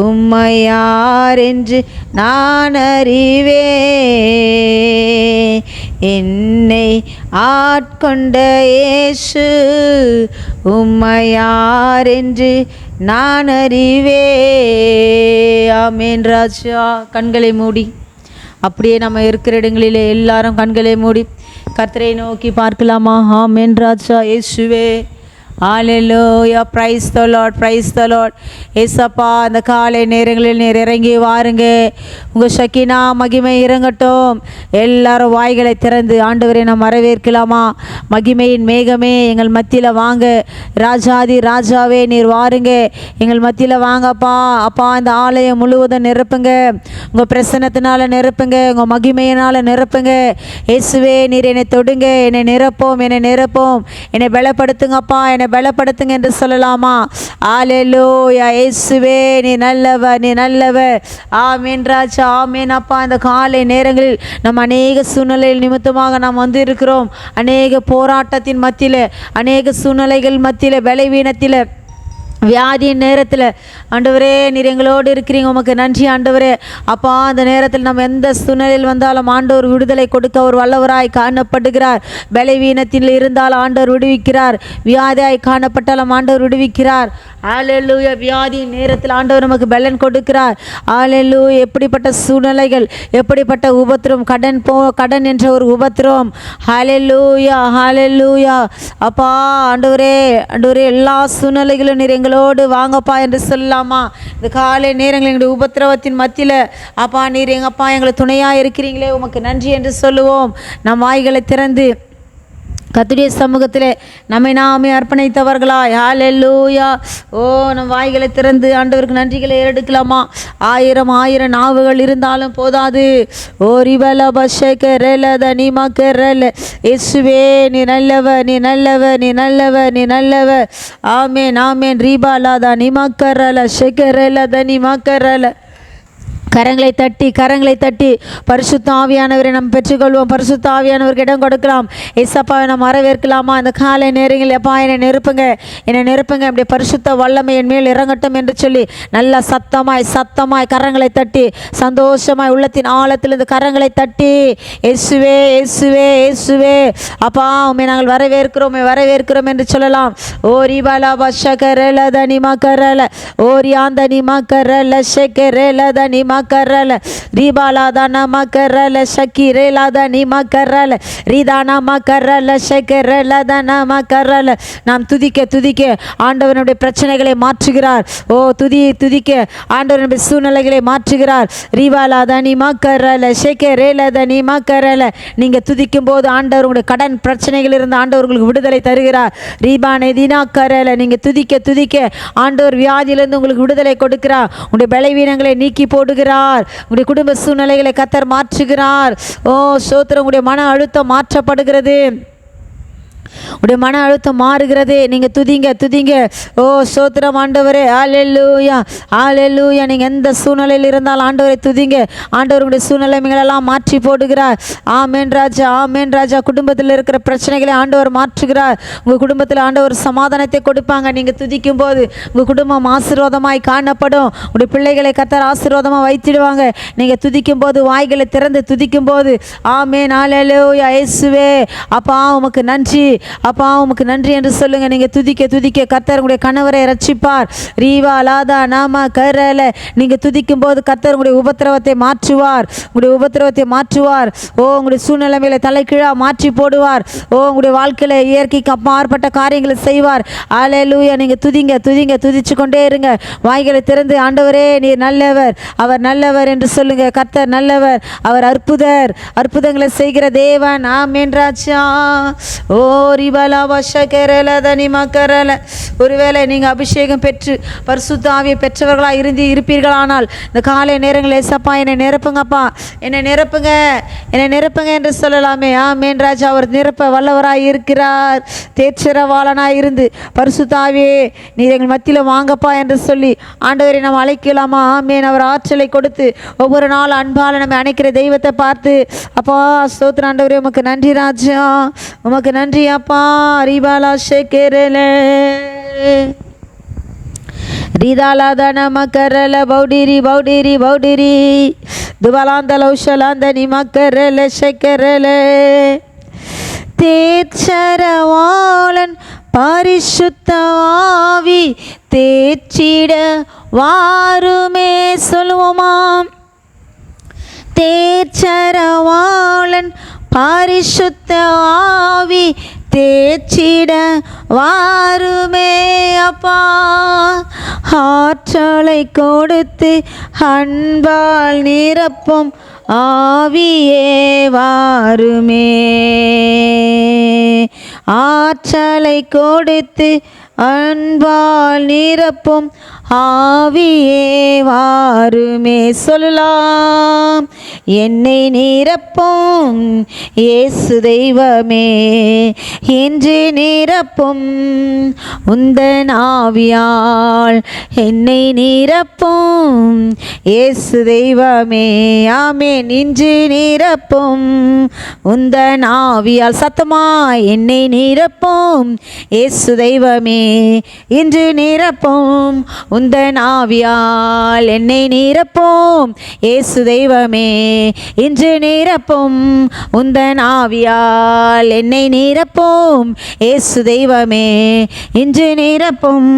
உம்மை யாரென்று நான் அறிவேன். என்னை ஆட்கொண்ட இயேசு உம்மை யாரென்று நான் அறிவேன். ஆமென் ராஜா. கண்களை மூடி அப்படியே நம்ம இருக்கிற இடங்களிலே எல்லாரும் கண்களை மூடி கர்த்தரை நோக்கி பார்க்கலாமா? ஆமென் ராஜா. இயேசுவே, ஹல்லேலூயா. Praise the Lord, praise the Lord. ஏசப்பா, அந்த காலை நேரங்களில் நீர் இறங்கி வாருங்க. உங்கள் ஷக்கினா மகிமை இறங்கட்டும். எல்லாரும் வாய்களை திறந்து ஆண்டவரை நாம் வரவேற்கலாமா? மகிமையின் மேகமே எங்கள் மத்தியில் வாங்க. ராஜாதி ராஜாவே நீர் வாருங்க, எங்கள் மத்தியில் வாங்கப்பா. அப்பா, இந்த ஆலயம் முழுவதும் நிரப்புங்க. உங்கள் பிரசன்னத்தினால நிரப்புங்க, உங்கள் மகிமையினால் நிரப்புங்க. இயேசுவே, நீர் என்னை தொடுங்க, என்னை நிரப்போம், என்னை நிரப்போம், என்னை பலப்படுத்துங்கப்பா, என்னை பலப்படுத்துங்க என்று சொல்லலாமா? அல்லேலூயா. இயேசுவே நீ நல்லவர், நீ நல்லவர். ஆமேன் ராஜா, ஆமேன் அப்பா. இந்த காலை நேரங்களில் நம்ம அநேக சூழ்நிலையில் நிமித்தமாக நாம் வந்து இருக்கிறோம். அநேக போராட்டத்தின் மத்தியில், அநேக சூழ்நிலைகள் மத்தியில், பலவீனத்தில், வியாதியின் நேரத்தில் ஆண்டவரே நீர் எங்களோடு இருக்கிறீங்க. உமக்கு நன்றி ஆண்டவரே. அப்பா அந்த நேரத்தில் நம்ம எந்த சூழ்நிலையில் வந்தாலும் ஆண்டவர் விடுதலை கொடுக்க ஒரு வல்லவராய் காணப்படுகிறார். பலவீனத்தில் இருந்தால் ஆண்டவர் விடுவிக்கிறார். வியாதியாய் காணப்பட்டாலும் ஆண்டவர் விடுவிக்கிறார். அல்லேலூயா. வியாதியின் நேரத்தில் ஆண்டவர் நமக்கு பலன் கொடுக்கிறார். அல்லேலூயா. எப்படிப்பட்ட சூழ்நிலைகள், எப்படிப்பட்ட உபத்திரம், கடன் என்ற ஒரு உபத்திரம். அல்லேலூயா, அல்லேலூயா. அப்பா ஆண்டவரே, ஆண்டவரே எல்லா சூழ்நிலைகளும் நீர் எங்களோடு வாங்கப்பா என்று சொல்லலாமா? இந்த காலை நேரங்கள் எங்களுடைய உபத்திரவத்தின் மத்தியில் அப்பா நீர் எங்கப்பா எங்களுக்கு துணையாக இருக்கிறீங்களே, உமக்கு நன்றி என்று சொல்லுவோம். நம் வாய்களை திறந்து கர்த்தருடைய சமூகத்தில் நம்மை நாமே அர்ப்பணித்தவர்களாய் ஹல்லேலூயா. ஓ நம் வாய்களை திறந்து ஆண்டவருக்கு நன்றிகளை ஏறெடுக்கலாமா? ஆயிரம் நாவுகள் இருந்தாலும் போதாது. ஓ ரிவல பஷகரல தனிமகரல. இயேசுவே நீ நல்லவர், நீ நல்லவர், நீ நல்லவர், நீ நல்லவர். ஆமேன், ஆமேன். ரிபாலா தனிமகரல ஷெகரல தனிமகரல. கரங்களை தட்டி பரிசுத்த ஆவியானவரை நாம் பெற்றுக்கொள்வோம். பரிசுத்த ஆவியானவருக்கு இடம் கொடுக்கலாம். ஏசப்பாவை நாம் வரவேற்கலாமா? இந்த காலை நேரங்களில் எப்பா என்னை நெருப்புங்க, அப்படி பரிசுத்த வல்லமை என் மேல் இறங்கட்டும் என்று சொல்லி நல்ல சத்தமாய் கரங்களை தட்டி சந்தோஷமாய் உள்ளத்தின் ஆழத்தில் இந்த கரங்களை தட்டி இயேசுவே, இயேசுவே, இயேசுவே அப்பா உம்மை நாங்கள் வரவேற்கிறோம் என்று சொல்லலாம். ஓ ரிபாலா பஷகரல தனிமா கரல, ஓ ரியாந்தனிமா கரல ஷெகரல தனிமா கரல, ரிபாலாதான மக்கரல ஷக்கிரேலாதானி மக்கரல, ரிதான மக்கரல ஷெகரலதான மக்கரல. நாம் துதிக்க ஆண்டவனுடைய பிரச்சனைகளை மாற்றுகிறார். ஓ துதிக்க ஆண்டவனுடைய சூழ்நிலைகளை மாற்றுகிறார். ரிபாலாதானி மக்கரல ஷெகரேலதானி மக்கரல. நீங்கள் துதிக்கும் போது ஆண்டவர் உங்களுடைய கடன் பிரச்சனைகள் இருந்து ஆண்டவர் உங்களுக்கு விடுதலை தருகிறார். ரீபானே தினா கரல. நீங்கள் துதிக்க ஆண்டவர் வியாதியிலிருந்து உங்களுக்கு விடுதலை கொடுக்கிறார். உங்களுடைய பலவீனங்களை நீக்கி போடுகிறார். உங்களுடைய குடும்ப சூழ்நிலைகளை கர்த்தர் மாற்றுகிறார். ஓ ஸ்தோத்திரம். உங்களுடைய மன அழுத்தம் மாற்றப்படுகிறது. உடைய மன அழுத்தம் மாறுகிறது. நீங்கள் துதிங்க. ஓ ஸ்தோத்திரம் ஆண்டவரே. அல்லேலூயா, அல்லேலூயா. நீங்கள் எந்த சூழ்நிலையில் இருந்தால் ஆண்டவரை துதிங்க. ஆண்டவருடைய சூழ்நிலைகளெல்லாம் மாற்றி போடுகிறார். ஆமேன் ராஜா, ஆமேன் ராஜா. குடும்பத்தில் இருக்கிற பிரச்சனைகளை ஆண்டவர் மாற்றுகிறார். உங்கள் குடும்பத்தில் ஆண்டவர் சமாதானத்தை கொடுப்பாங்க. நீங்கள் துதிக்கும் போது உங்கள் குடும்பம் ஆசீர்வாதமாய் காணப்படும். உடைய பிள்ளைகளை கர்த்தர் ஆசீர்வாதமாக வைத்திடுவாங்க. நீங்கள் துதிக்கும் போது, வாய்களை திறந்து துதிக்கும் போது ஆமேன், அல்லேலூயா. இயேசுவே அப்பா உமக்கு நன்றி, அப்பா உமக்கு நன்றி என்று சொல்லுங்க. நீங்க துதிக்க கர்த்தர் உங்களுடைய கணவரை ரட்சிப்பார். ரீவா லாதா நாமா கரல. நீங்க துதிக்கும் போது கர்த்தர் உங்களுடைய உபத்திரவத்தை மாற்றுவார். ஓ உங்களுடைய சூழ்நிலைமையில தலைகீழா மாற்றி போடுவார். ஓ உங்களுடைய வாழ்க்கையில இயற்கைக்கு அப்பாற்பட்ட காரியங்களை செய்வார். அல்லேலூயா. நீங்க துதிச்சு கொண்டே இருங்க. வாய்களை திறந்து ஆண்டவரே நீர் நல்லவர், அவர் நல்லவர் என்று சொல்லுங்க. கர்த்தர் நல்லவர், அவர் அற்புதங்களை செய்கிற தேவன். ஆமென் ராஜா. ஓ ரிபலா வஷகரல தனிமகரல. ஒருவேளை நீங்கள் அபிஷேகம் பெற்று பரிசுத்த ஆவியை பெற்றவர்களாக இருப்பீர்களானால் இந்த காலை நேரங்களில் ஏசப்பா என்னை நிரப்புங்க என்று சொல்லலாமே. ஆமென் ராஜா. அவர் நிரப்ப வல்லவராய் இருக்கிறார். தேற்றரவாளனாய் இருந்து பரிசுத்த ஆவியே நீர் எங்கள் மத்தியில் வாங்கப்பா என்று சொல்லி ஆண்டவரை நாம் அழைக்கலாமா? ஆமென். அவர் ஆற்றலை கொடுத்து ஒவ்வொரு நாள் அன்பால் நம்ம அணைக்கிற தெய்வத்தை பார்த்து அப்பா ஸ்தோத்திரம் ஆண்டவரே உமக்கு நன்றி ராஜா, உமக்கு நன்றி அப்பா. ரிபாலா ஷெகரலே ரிதாலாதன மக்கரல பௌடிரி துபலாந்த லௌஷலாந்தனி மக்கரல ஷெகரலே. தேச்சரவாளன் பரிசுத்த ஆவி தேற்றிட வாருமே சொல்லுவோமாம். தேச்சரவாளன் பரிசுத்த ஆவி தேற்றிட வாருமே அப்பா. ஆற்றலை கொடுத்து அன்பால் நிரப்பும் ஆவியே வாருமே. ஆற்றலை கொடுத்து அன்பால் நிரப்பும் ஆவியே வாருமே. சொல்லலாம், என்னை நிரப்பும் இயேசு தெய்வமே, இன்று நிரப்பும் உந்தன் ஆவியால் என்னை நிரப்பும் இயேசு தெய்வமே. ஆமென். இன்று நிரப்பும் உந்தன் ஆவியால், சத்தமாய் என்னை நிரப்பும் இயேசு தெய்வமே, இன்று நிரப்பும் உந்தன் ஆவியால் என்னை நிரப்பும் இயேசு தெய்வமே, இன்று நிரப்பும் உந்தன் ஆவியால் என்னை நிரப்பும் இயேசு தெய்வமே, இன்று நிரப்பும்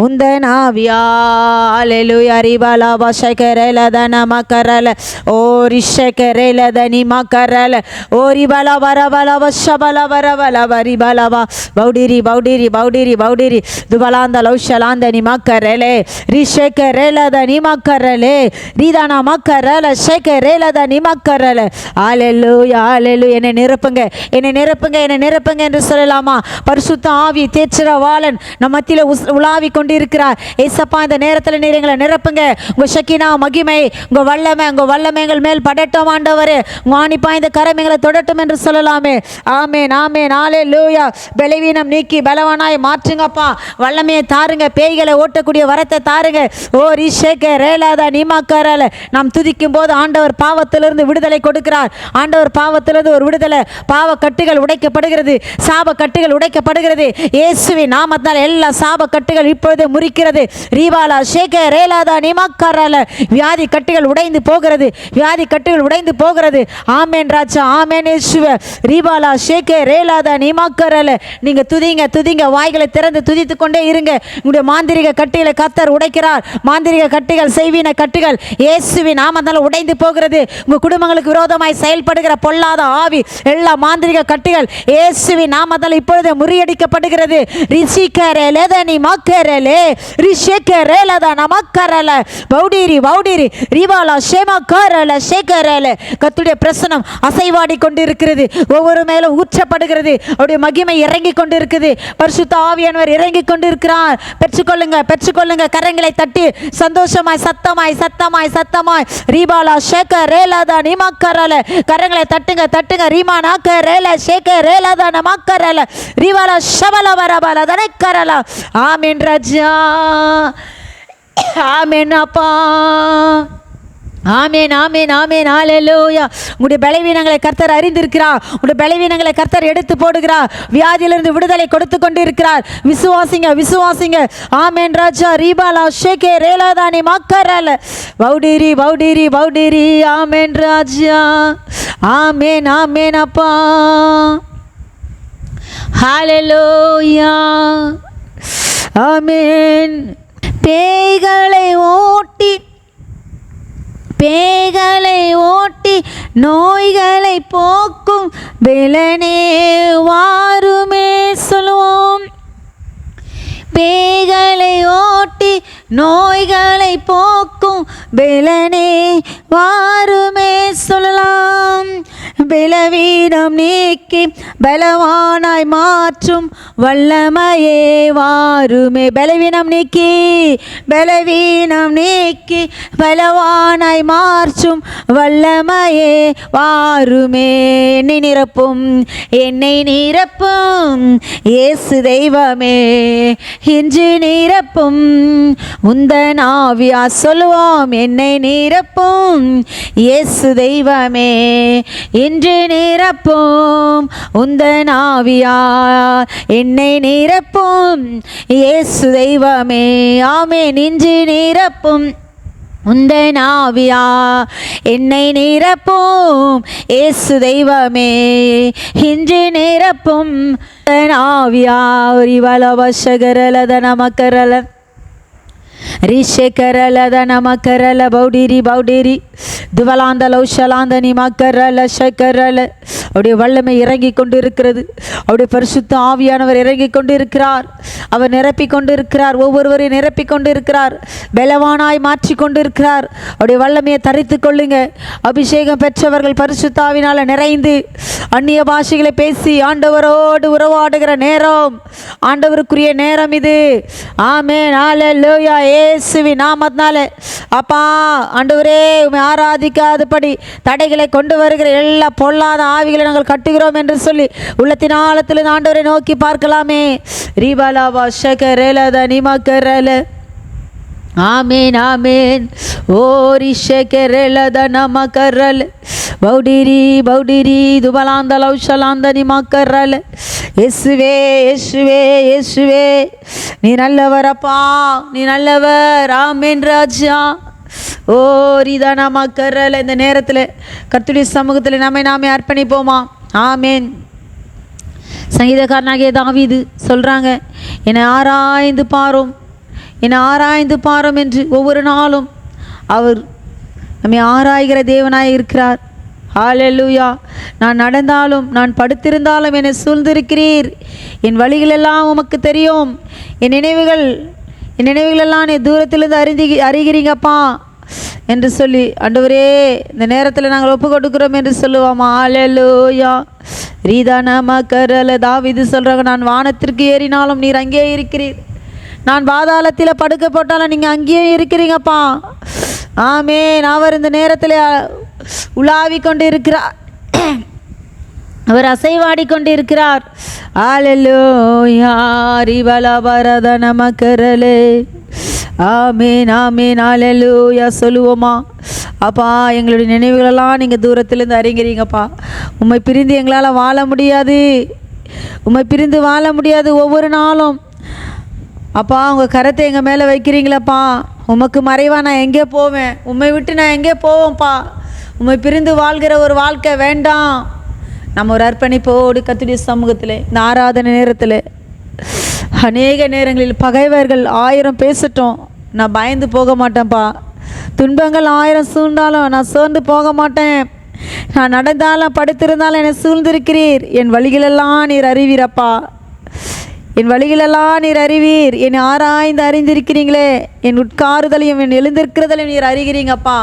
உந்தன் ஆவியால். ஹல்லேலூயா. ரிபலா வஷகரல தனம கரல ஓரி ஷகரல தனிம கரல ஓரி பல வரவல வஷபல வரவல வரிபலவா பௌடிரி பௌடிரி பௌடிரி பௌடிரி துபலாந்த லௌஷலாந்த நிமக்கரலே ரிஷகரேலத நிமக்கரலே ரீதானா மக்கரல ஷகரேலத நிமக்கரல. ஹல்லேலூயா ஹல்லேலூயா. என்னை நிரப்புங்க, என்னை நிரப்புங்க, என்னை நிரப்புங்க என்று சொல்லலாமா? பரிசுத்த ஆவி தேற்றரவாளன் நம் மத்தியில் உலாவி கொண்டிருக்கிறார். ஏசப்பா, இந்த நேரத்தில் நீர் எங்களை நிரப்புங்க. உங்கள் ஷக்கினா மகிமை, உங்கள் வல்லமை எங்கள் மேல் படட்டும் ஆண்டவரே. வாணி பாய்ந்த கரம் எங்களை தொடட்டும் என்று சொல்லலாமே. ஆமென் ஆமென். ஹல்லேலூயா. பலவீனம் நீக்கி பலவானாய் மாற்றுங்கப்பா. வல்லமையை தாருங்க, பேய்களை ஓட்டக்கூடிய வரத்தை தாருங்க. ஓ ரிஷேக ரேலாத நீமாக்காரால நாம் துதிக்கும் போது ஆண்டவர் பாவத்திலிருந்து விடுதலை கொடுக்கிறார். ஆண்டவர் பாவத்திலிருந்து ஒரு விடுதலை, பாவ கட்டுகள் உடைக்கப்படுகிறது, சாப கட்டுகள் உடைக்கப்படுகிறது. இயேசுவின் நாமத்தால் எல்லா சாப கட்டுகள் இப்பொழுது முறிக்கிறது. ரீவாலா ஷேக ரேலாதா நீமாக்காரால வியாதி கட்டுகள் உடைந்து போகிறது, வியாதி கட்டுகள் உடைந்து போகிறது. ஆமேன் ராஜா, ஆமேன் இயேசுவே. ரீவாலா ஷேக ரேலாதா நீமாக்காரால நீங்க துதிங்க துதிங்க, வாய்களை திறந்து துதித்து கொண்டே இருங்க. உங்களுடைய மாந்திரிக கட்டுகளை கர்த்தர் உடைக்கிறார். மாந்திரிக கட்டுகள், செய்வின கட்டுகள் இயேசுவின் நாமத்தால் உடைந்து போகிறது. உங்க குடும்பங்களுக்கு விரோதமாய் செயல்படுகிற பொல்லாத ஆவி, எல்லா மாந்திரிக கட்டுகள் இயேசுவின் நாமத்தால் இப்பொழுது முறியடிக்கப்படுகிறது. ரிஷிகரேலதனி மக்கரலே ரிஷிகரேலத நமக்கரல பௌடிரி பௌடிரி ரிவாலா ஷேமக்கரல ஷேகரல. கர்த்தருடைய பிரசன்னம் அசைவாடி கொண்டிருக்கிறது, ஒவ்வொரு மேலும் ஊற்றப்படுகிறது. அவருடைய மகிமை இறங்கி கொண்டிருக்குது. பரிசுத்த ஆவியானவர் இறங்கி கொண்டிருக்கிறார். பெற்றுக்கொள்ளுங்க பெற்றுக்கொள்ளுங்க. கரங்களை தட்டி சந்தோஷமாய் சத்தமாய் சத்தமாய் சத்தமாய் ரீபாலா ஷேக ரேலாதா நிமக்கரல. கரங்களை தட்டுங்க தட்டுங்க. ரீமா நாக்க ரேல ஷேக ரேலாதா நமக்கரல ரீவாலா ஷபல வரபல தனக்கரல. ஆமென் ராஜா, ஆமென் அப்பா, ஆமென் ஆமென் ஆமென். ஹல்லேலூயா. உங்களுடைய பலவீனங்களை கர்த்தர் அறிந்திருக்கிறார். உங்களுடைய பலவீனங்களை கர்த்தர் எடுத்து போடுகிறார். வியாதியிலிருந்து விடுதலை கொடுத்து கொண்டு இருக்கிறார். விசுவாசிங்க விசுவாசிங்க. ஆமென் ராஜா. ரீபாலா ஷேகே ரேலாதானி மக்கரல பௌடிரி பௌடிரி பௌடிரி. ஆமென் ராஜா, ஆமென் ஆமென் அப்பா. ஹல்லேலூயா. ஆமென். பேய்களை ஓட்டி நோய்களை போக்கும் பெலனே வாருமே. சொல்லுவோம். பேய்களை ஓட்டி நோய்களை போக்கும் பெலனே வாருமே. சொல்லலாம். பலவீனம் நீக்கி பலவானாய் மாற்றும் வல்லமையே வாருமே. பலவீனம் நீக்கி பலவானாய் மாற்றும் வல்லமையே வாருமே. என்னை நிரப்பும் இயேசு தெய்வமே, இன்று நிரப்பும் உந்தன் ஆவியா. சொல்லுவோம். என்னை நிரப்பும் இயேசு தெய்வமே, இன்று நிரப்பும் உந்தன் ஆவியா. என்னை நிரப்பும் இயேசு தெய்வமே. ஆமென். இன்று நிரப்பும் உந்தன் ஆவியா. என்னை நிரப்பும் இயேசு தெய்வமே, இன்று நிரப்பும் உந்தன் ஆவியா. ரிவலவசகரலத நமக்கரல ரிஷேகரலத நமக்கரல பௌடிரி பௌடிரி துவலாந்த லௌஷலாந்த நிமக்கரல ஷக்கரல அவருடைய வல்லமை இறங்கி கொண்டு இருக்கிறது. அவருடைய பரிசுத்த ஆவியானவர் இறங்கி கொண்டு இருக்கிறார். அவர் நிரப்பி கொண்டு இருக்கிறார். ஒவ்வொருவரையும் நிரப்பி கொண்டு இருக்கிறார். பலவானாய் மாற்றி கொண்டு இருக்கிறார். அவருடைய வல்லமையை தரித்து கொள்ளுங்க. அபிஷேகம் பெற்றவர்கள் பரிசுத்த ஆவியினால நிறைந்து அந்நிய பாஷைகளை பேசி ஆண்டவரோடு உறவாடுகிற நேரம், ஆண்டவருக்குரிய நேரம் இது. ஆமென், ஹல்லேலூயா. இயேசுவின் நாமத்தினாலே அப்பா ஆண்டவரே, உம்மை ஆராதிக்காதபடி தடைகளை கொண்டு வருகிற எல்லா பொல்லாத ஆவிகளை நாங்கள் கட்டுகிறோம் என்று சொல்லி உள்ளத்தின் ஆழத்தில் ஆண்டவரை நோக்கி பார்க்கலாமே. ரீபாலாவா ஷகரேலத நிமகரல. ஆமேன் ஆமேன். ஓ ரிஷகரேலத நமகரல. பௌடிரி பௌடிரி துபலாந்த லௌஷலாந்த நிமகரல. இயேசுவே இயேசுவே இயேசுவே, நீ நல்லவரப்பா, நீ நல்லவர். ஆமேன் ராஜா. ஓ ரீதானா மக்கரல. இந்த நேரத்தில் கர்த்தருடைய சமூகத்தில் நாமே அர்ப்பணிப்போமா? ஆமேன். சங்கீதக்காரனாகிய தாவீது சொல்கிறாங்க, என்னை ஆராய்ந்து பாரும், என்னை ஆராய்ந்து பாரும் என்று ஒவ்வொரு நாளும் அவர் நம்மை ஆராய்கிற தேவனாய் இருக்கிறார். ஹல்லேலூயா. நான் நடந்தாலும் நான் படுத்திருந்தாலும் என்னை சூழ்ந்திருக்கிறீர். என் வழிகளெல்லாம் உமக்கு தெரியும். என் நினைவுகளெல்லாம் நீ தூரத்திலிருந்து அறிகிறீங்கப்பா என்று சொல்லி ஆண்டவரே இந்த நேரத்தில் நாங்கள் ஒப்பு கொடுக்கிறோம் என்று சொல்லுவோமா? ஹல்லேலூயா. ரீதானமா கரல. தாவீது சொல்கிறாங்க, நான் வானத்திற்கு ஏறினாலும் நீர் அங்கேயே இருக்கிறீர். நான் பாதாளத்தில் படுக்க போட்டாலும் நீங்கள் அங்கேயே இருக்கிறீங்கப்பா. ஆமேன். அவர் இந்த நேரத்தில் உலாவி கொண்டு இருக்கிறார். அவர் அசைவாடி கொண்டு இருக்கிறார். ஹல்லேலூயா. ரிவலபரத நமக்கரலே. ஆமேன் ஆமேன். ஹல்லேலூயா. சொல்லுவோமா? அப்பா, எங்களுடைய நினைவுகளெல்லாம் நீங்கள் தூரத்திலேருந்து அறிங்கிறீங்கப்பா. உம்மை பிரிந்து எங்களால் வாழ முடியாது. உம்மை பிரிந்து வாழ முடியாது. ஒவ்வொரு நாளும் அப்பா உங்கள் கரத்தை எங்கள் மேலே வைக்கிறீங்களப்பா. உமக்கு மறைவா நான் எங்கே போவேன்? உம்மை விட்டு நான் எங்கே போவேன்ப்பா? உம்மை பிரிந்து வாழ்கிற ஒரு வாழ்க்கை வேண்டாம். நம்ம ஒரு அர்ப்பணிப்போடு கர்த்தருடைய சமூகத்தில் இந்த ஆராதனை நேரத்தில் அநேக நேரங்களில் பகைவர்கள் 1000 பேசட்டும், நான் பயந்து போக மாட்டேன்ப்பா. துன்பங்கள் 1000 சூழ்ந்தாலும் நான் சோர்ந்து போக மாட்டேன். நான் நடந்தாலும் படுத்திருந்தாலும் என்னை சூழ்ந்திருக்கிறீர். என் வழிகளெல்லாம் நீர் அறிவீரப்பா. என் வழிகளெல்லாம் நீர் அறிவீர். என்னை ஆராய்ந்து அறிந்திருக்கிறீங்களே. என் உட்காருதலையும் என் எழுந்திருக்கிறதையும் நீர் அறிகிறீங்கப்பா.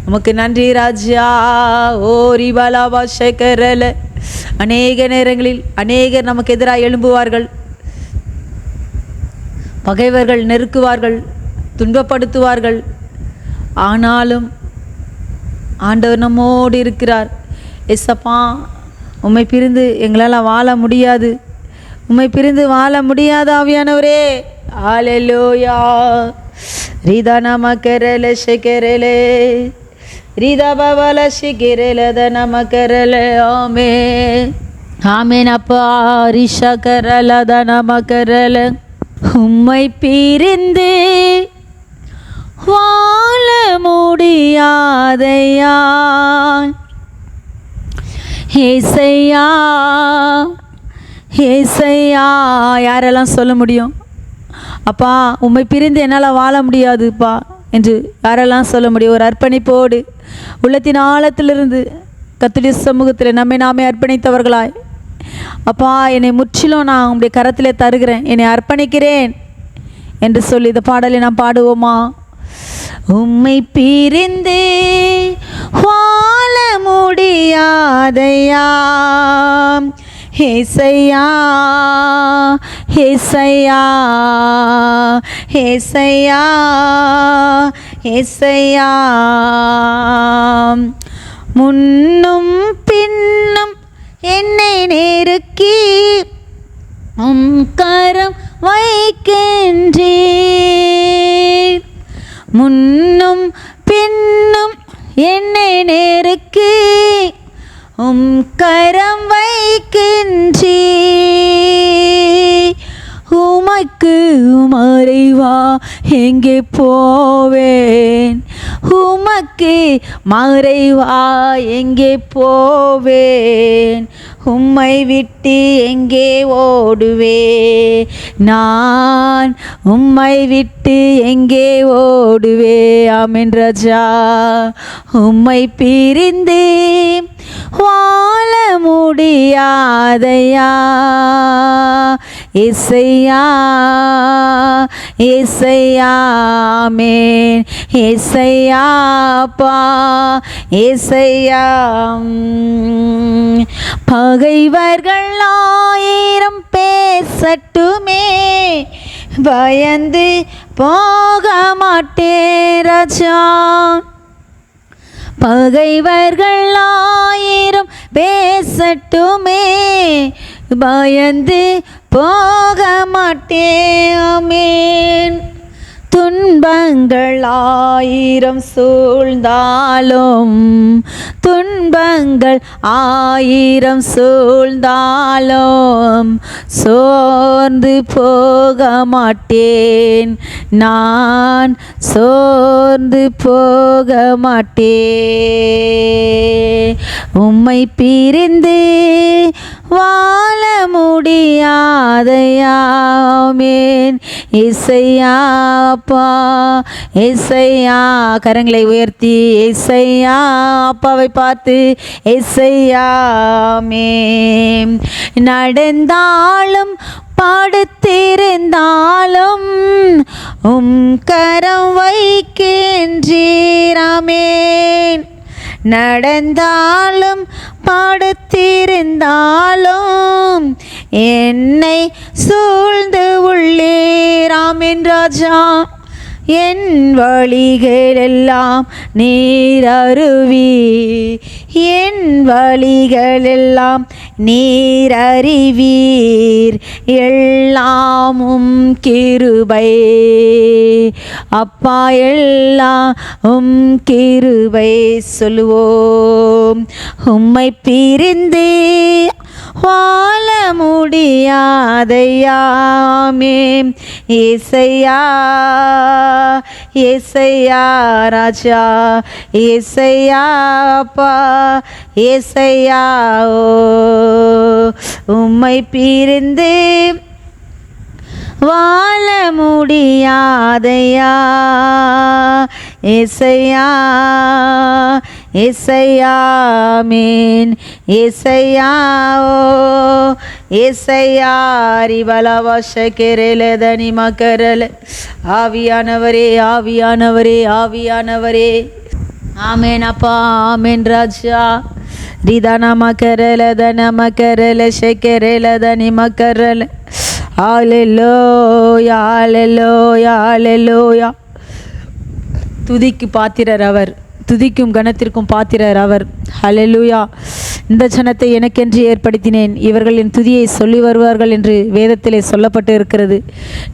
உமக்கு நன்றி ராஜா. ஓ ரிபாலாபா ஷேகரல. அநேக நேரங்களில் அநேகர் நமக்கு எதிராக எழும்புவார்கள். பகைவர்கள் நெருக்குவார்கள், துன்பப்படுத்துவார்கள். ஆனாலும் ஆண்டவர் நம்மோடு இருக்கிறார். எஸ்ஸப்பா, உம்மை பிரிந்து எங்களால் வாழ முடியாது. உம்மை பிரிந்து வாழ முடியாது ஆவியானவரே. ஹல்லேலூயா. ரீதா நமக்கரல ஷெகரலே. ரீதா பவல ஷெகரலத நமக்கரலே. ஆமென் ஆமென். அப்பா ரிஷகரலத நமக்கரல. உம்மை பிரிந்து வாழ முடியாதையா ஏசையா ஏசையா. யாரெல்லாம் சொல்ல முடியும்? அப்பா உம்மை பிரிந்து என்னால் வாழ முடியாதுப்பா என்று யாரெல்லாம் சொல்ல முடியும்? ஒரு அர்ப்பணிப்போடு உள்ளத்தின் ஆழத்திலிருந்து கர்த்தருடைய சமூகத்தில் நாமே அர்ப்பணித்தவர்களாய், அப்பா என்னை முற்றிலும் நான் உங்களுடைய கரத்திலே தருகிறேன், என்னை அர்ப்பணிக்கிறேன் என்று சொல்லி இந்த பாடலை நாம் பாடுவோமா? உம்மை பிரிந்தே வாழ முடியாதையா ஏசையா ஏசையா ஏசையா ஏசையா. முன்னும் பின்னும் என்னை நெருக்கி கரம் வைக்கின்றீர். முன்னும் பின்னும் என்னை நெருக்கி கரம் வைக்கின்றீர். உமக்கு மறைவா எங்கே போவேன்? உமக்கு மறைவா எங்கே போவேன், உம்மை விட்டு எங்கே ஓடுவே, நான் உம்மை விட்டு எங்கே ஓடுவே. ஆமென் ராஜா. உம்மை பிரிந்து வாழ முடியாதையா ஏசையா, ஏசையா. ஆமென் ஏசையா, அப்பா ஏசையா. பகைவர்கள் 1000 பேசட்டுமே, பயந்து போக மாட்டேன் ராஜா. பகைவர்கள் 1000 பேசட்டுமே, பயந்து போக மாட்டேன். ஆமென். துன்பங்கள் 1000 சூழ்ந்தாலும், துன்பங்கள் 1000 சூழ்ந்தாலும் சோர்ந்து போக மாட்டேன், நான் சோர்ந்து போக மாட்டேன். உம்மை பிரிந்து வாழ முடியாதையா. ஆமென் ஏசையா, அப்பா ஏசையா. கரங்களை உயர்த்தி ஏசையா, அப்பாவை பார்த்து ஏசையா. ஆமென். நடந்தாலும் படுத்திருந்தாலும் கரம் வைக்கின்றீர். ஆமென். நடந்தாலும் படுத்திருந்தாலும் என்னை சூழ்ந்து உள்ளீர். ஆமென் ராஜா. என் வழிகளெல்லாம் நீர் அறிவீர், என் வழிகளெல்லாம் நீர் அறிவீர், எல்லாமும் கிருபை அப்பா, எல்லாம் கிருபை. சொல்லுவோம். உம்மை பிரிந்து வாழ முடியாதையா. ஆமென் ஏசையா, ஏசையா ராஜா, ஏசையா அப்பா, ஏசையா. உம்மை பிரிந்து வாழ முடியாதையா. ஏசையா, ஏசையா. ஆமென் ஏசையா, ஓ ஏசையா. ரிபலவசகெரலதனி மகரல. ஆவியானவரே, ஆவியானவரே, ஆவியானவரே. ஆமென் அப்பா, ஆமென் ராஜா. ரிதன மகரல தன மகரல ஷெகரல தனி மகரல. ஹல்லேலூயா, ஹல்லேலூயா, ஹல்லேலூயா. துதிக்கு பாத்திரர் அவர், துதிக்கும் கணத்திற்கும் பாத்திரர் அவர். ஹல்லேலூயா. இந்த ஜனத்தை எனக்கென்று ஏற்படுத்தினேன், இவர்கள் என் துதியை சொல்லி வருவார்கள் என்று வேதத்திலே சொல்லப்பட்டு இருக்கிறது.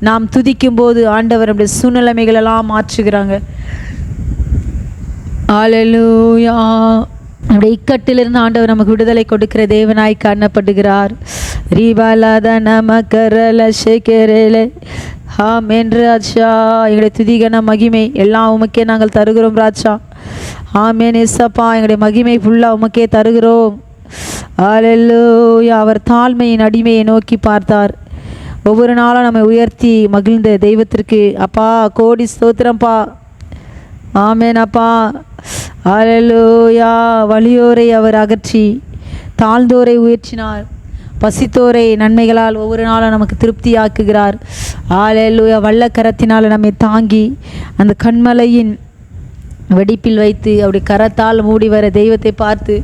நாம் துதிக்கும் போது ஆண்டவர் நம்முடைய சூழ்நிலைமைகளெல்லாம் மாற்றுகிறாங்க. ஹல்லேலூயா. நம்முடைய இக்கட்டிலிருந்து ஆண்டவர் நமக்கு விடுதலை கொடுக்கிற தேவனாய் காணப்படுகிறார். ரீபாலாத நமக்கரல ஷேகரல. ஆமென் ராஜா. எங்களுடைய துதிகன மகிமை எல்லாம் உமக்கே நாங்கள் தருகிறோம் ராஜா. ஆமென் ஏசப்பா. எங்களுடைய மகிமை ஃபுல்லாக உமக்கே தருகிறோம். ஹல்லேலூயா. அவர் தாழ்மையின் அடிமையை நோக்கி பார்த்தார். ஒவ்வொரு நாளும் நம்மை உயர்த்தி மகிழ்ந்த தெய்வத்திற்கு அப்பா கோடி ஸ்தோத்திரம்ப்பா. ஆமென் அப்பா. ஹல்லேலூயா. வலியோரை அவர் அகற்றி தாழ்ந்தோரை உயர்த்தினார். பசித்தோரை நன்மைகளால் ஒவ்வொரு நாளும் நமக்கு திருப்தியாக்குகிறார். ஹல்லேலூயா. வல்லக்கரத்தினால் நம்மை தாங்கி அந்த கண்மலையின் வெடிப்பில் வைத்து அவருடைய கரத்தால் மூடி வர தெய்வத்தை பார்த்து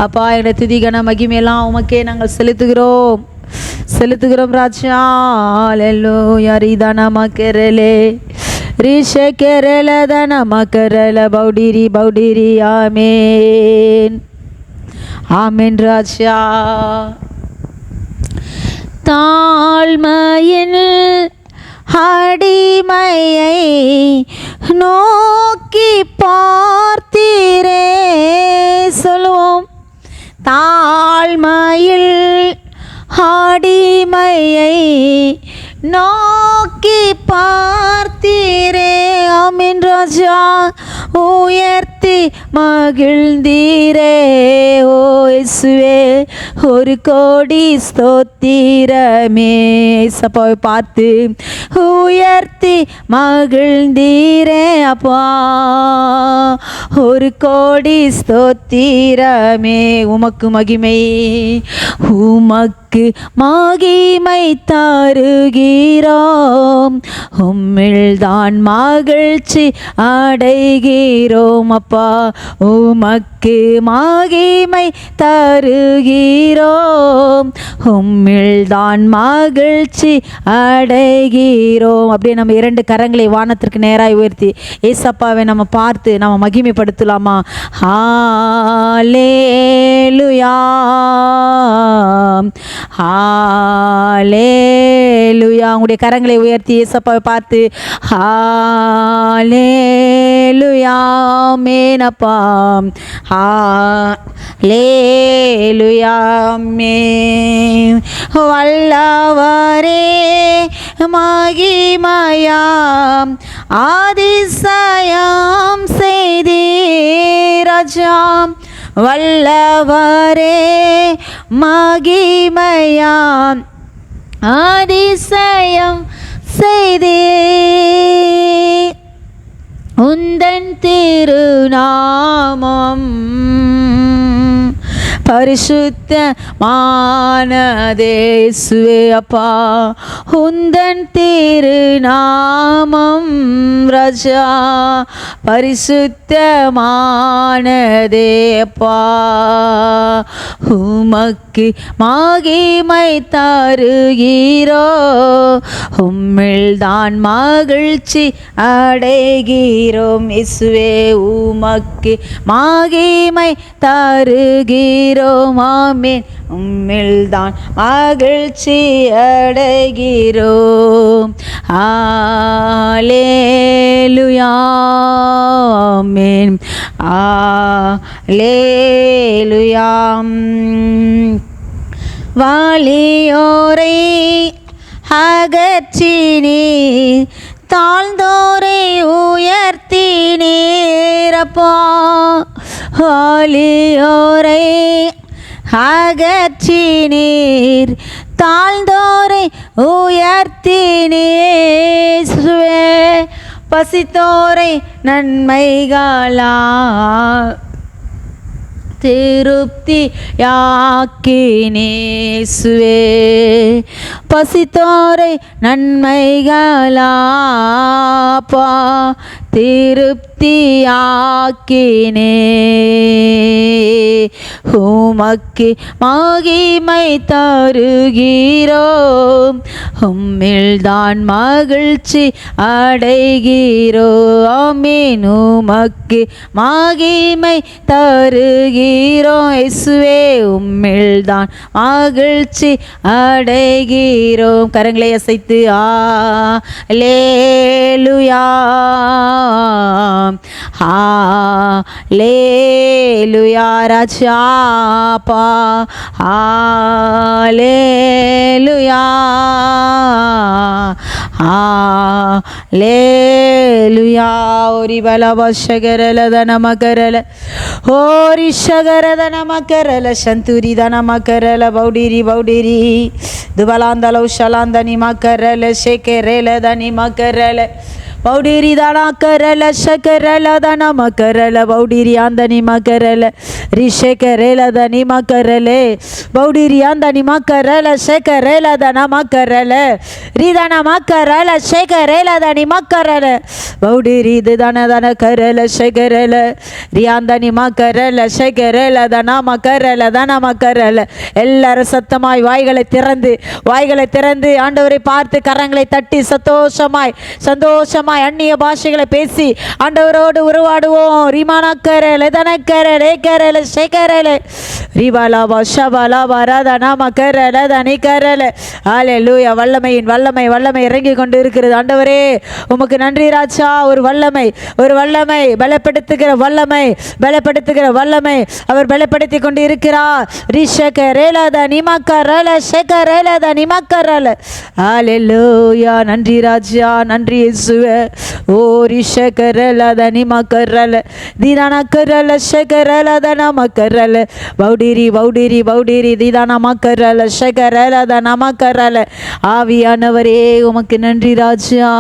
அப்பா என்னுடைய துதிகன மகிமையெல்லாம் உமக்கே நாங்கள் செலுத்துகிறோம், செலுத்துகிறோம் ராஜா. ஹல்லேலூயா. ரிதன மக்கரலே ரிஷகரல தன மக்கரல பௌடிரி பௌடிரி. ஆமென், ஆமென் ராஜா. தாழ்மையில் அடிமையை நோக்கி பார்த்தீரே. சொல்லுவோம். தாழ்மையில் அடிமையை நோக்கி பார்த்தீரே. ஆமென் ராஜா. உயர்த்தி மகிழ்ந்தீரே. ஓ இயேசுவே, ஒரு கோடி ஸ்தோத்திரமே. ஏசப்பாவை பார்த்து உயர்த்தி மகிழ்ந்தீரே அப்பா, ஒரு கோடி ஸ்தோத்திரமே. உமக்கு மகிமை, உமக்கு மகிமை தருகிறோம், உம்மில்தான் மகிழ்ச்சி அடைகிறோம் அப்பா. உமக்கு மகிமை தருகிறோம், உம்மில்தான் மகிழ்ச்சி அடைகிறோம். அப்படியே நம்ம 2 கரங்களை வானத்திற்கு நேராய் உயர்த்தி ஏசப்பாவை நம்ம பார்த்து நம்ம மகிமைப்படுத்தலாமா? ஹல்லேலூயா, ஹல்லேலூயா. உங்களுடைய கரங்களை உயர்த்தி ஏசப்பாவை பார்த்து ஹல்லேலூயா, ஆமென் அப்பா, ஹல்லேலூயா, ஆமென். வல்லவரே மகிமையாம் அதிசயம் செய்தீராஜாம், வல்லவரே மகிமையாம் அதிசயம் செய்தீர். உந்தன் திருநாமம் பரிசுத்தமானதேசுவே அப்பா, உந்தன் திருநாமம் ராஜா பரிசுத்தமானதே அப்பா. உமக்கு மகிமை தருகிறோ, உம்மில்தான் மகிழ்ச்சி அடைகிறோம் இயேசுவே. உமக்கு மகிமை தருகிறோம், ஆமென். உம்மில்தான் மகிழ்ச்சி அடைகிறோம். ஹல்லேலூயா, ஆமென். ஹல்லேலூயா. வாலியோரை அகற்றினீர், தாழ்ந்தோரை உயர்த்தினீரப்பா. வாலியோரை அகற்றினீர், தாழ்ந்தோரை உயர்த்தினீர். பசித்தோரை நன்மைகளா திருப்தி யாக்கினேசுவே. பசித்தோரை நன்மைகளாப்பா திருப்தியாக்கினே. உமக்கு மகிமை தருகிறோம், உம்மில்தான் மகிழ்ச்சி அடைகிறோம், ஆமென். உமக்கு மகிமை தருகிறோம் இயேசுவே, உம்மில்தான் மகிழ்ச்சி அடைகிறோம். கரங்களை அசைத்து அல்லேலூயா, ஹல்லேலூயா ராஜாப்பா, ஹல்லேலூயா, ஹல்லேலூயா. ஓரி பலவஷகரல தனமகரல, ஓரி ஷகரத நமகரல, சந்துரி தனமகரல, பௌடிரி பௌடிரி துபலாந்தலோ ஷலாந்தனி மகரல, ஷேகரல தனி மகரல, பௌடிரி தானா கரல, ஷகரல தன மகரல, பௌடிரி ஆந்தனி மகரல, ரிஷேகரல தனி மகரலே, பௌடிரி ஆந்தனி மகரல, ஷேகரல தன மகரல, ரிதன மகரல, ஷேகரல தனி மகரல, பௌடிரி தன தன கரல, ஷேகரல, ரியாந்தனி மகரல, ஷேகரல தன மகரல, தன மகரல. எல்லாரும் சத்தமாய் வாய்களை திறந்து ஆண்டவரை பார்த்து கரங்களை தட்டி சந்தோஷமாய் அந்நிய பாஷைகளை பேசி ஆண்டவரோடு உருவாடுவோம். ரிமானக்கரல தனக்கரல கரல ஷேகரல ரிபாலாபா ஷபாலாபா ராதனா மகரல தனிகரல. ஹல்லேலூயா. வல்லமை இறங்கி கொண்டு இருக்கிறது. ஆண்டவரே உமக்கு நன்றி ராஜா. ஒரு வல்லமை பலப்படுத்துகிற வல்லமை அவர் பலப்படுத்தி கொண்டு இருக்கிறார். ரிஷகரல தனிமகரல ஷேகரல தனிமகரல. ஹல்லேலூயா. நன்றி ராஜா, நன்றி இயேசுவே. ஓ ரிஷகரல தனிமா கரல தீதானா கரல ஷகரல தனமா கரல பௌடிரி பௌடிரி பௌடிரி தீதானமா கரல ஷகரல தனமா கரல. ஆவியானவரே உமக்கு நன்றி ராஜா,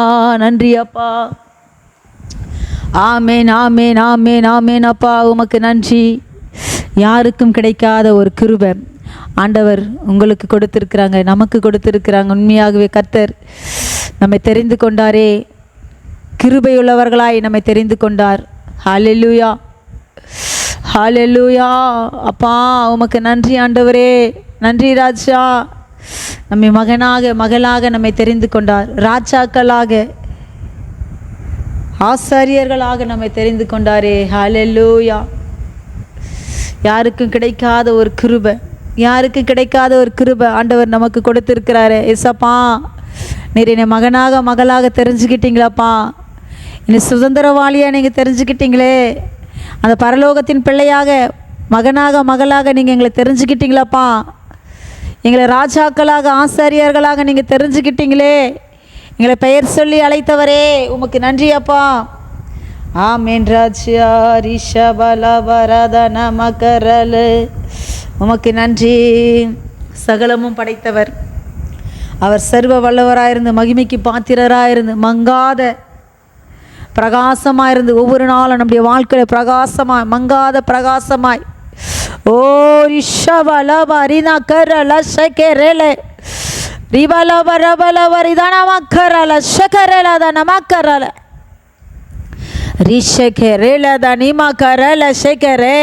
நன்றி அப்பா. ஆமேன் ஆமேன் ஆமேன் ஆமேன் அப்பா, உமக்கு நன்றி. யாருக்கும் கிடைக்காத ஒரு கிருபை ஆண்டவர் உங்களுக்கு கொடுத்திருக்கிறாங்க, நமக்கு கொடுத்திருக்கிறாங்க. உண்மையாகவே கர்த்தர் நம்மை தெரிந்து கொண்டாரே, கிருபையுள்ளவர்களாய் நம்மை தெரிந்து கொண்டார். ஹல்லேலூயா ஹல்லேலூயா. அப்பா உமக்கு நன்றி ஆண்டவரே, நன்றி ராஜா. நம்மை மகனாக மகளாக நம்மை தெரிந்து கொண்டார், ராஜாக்களாக ஆசாரியர்களாக நம்மை தெரிந்து கொண்டாரே. ஹல்லேலூயா. யாருக்கும் கிடைக்காத ஒரு கிருபை, யாருக்கும் கிடைக்காத ஒரு கிருபை ஆண்டவர் நமக்கு கொடுத்திருக்கிறாரு. ஏசப்பா, நீர் என்னை மகனாக மகளாக தெரிஞ்சுக்கிட்டீங்களாப்பா, என்னை சுதந்திரவாளியாக நீங்கள் தெரிஞ்சுக்கிட்டீங்களே, அந்த பரலோகத்தின் பிள்ளையாக மகனாக மகளாக நீங்கள் எங்களை தெரிஞ்சுக்கிட்டீங்களாப்பா, எங்களை ராஜாக்களாக ஆசாரியர்களாக நீங்கள் தெரிஞ்சுக்கிட்டீங்களே, எங்களை பெயர் சொல்லி அழைத்தவரே உமக்கு நன்றி அப்பா. ஆமேன் ராஜ்யா ரிஷபலவரதன மகரல. உமக்கு நன்றி. சகலமும் படைத்தவர் அவர், சர்வ வல்லவராயிருந்து மகிமைக்கு பாத்திரராயிருந்து மங்காத பிரகாசமாயிருந்து ஒவ்வொரு நாளும் நம்முடைய வாழ்க்கையில் பிரகாசமாய் மங்காத பிரகாசமாய். ஓ ரிஷபலவரினா கரல ஷகரல ரிபலவரபலவரிதன மகரல ஷகரல தன மகரல ரிஷகரல தனிமா கரல ஷகரே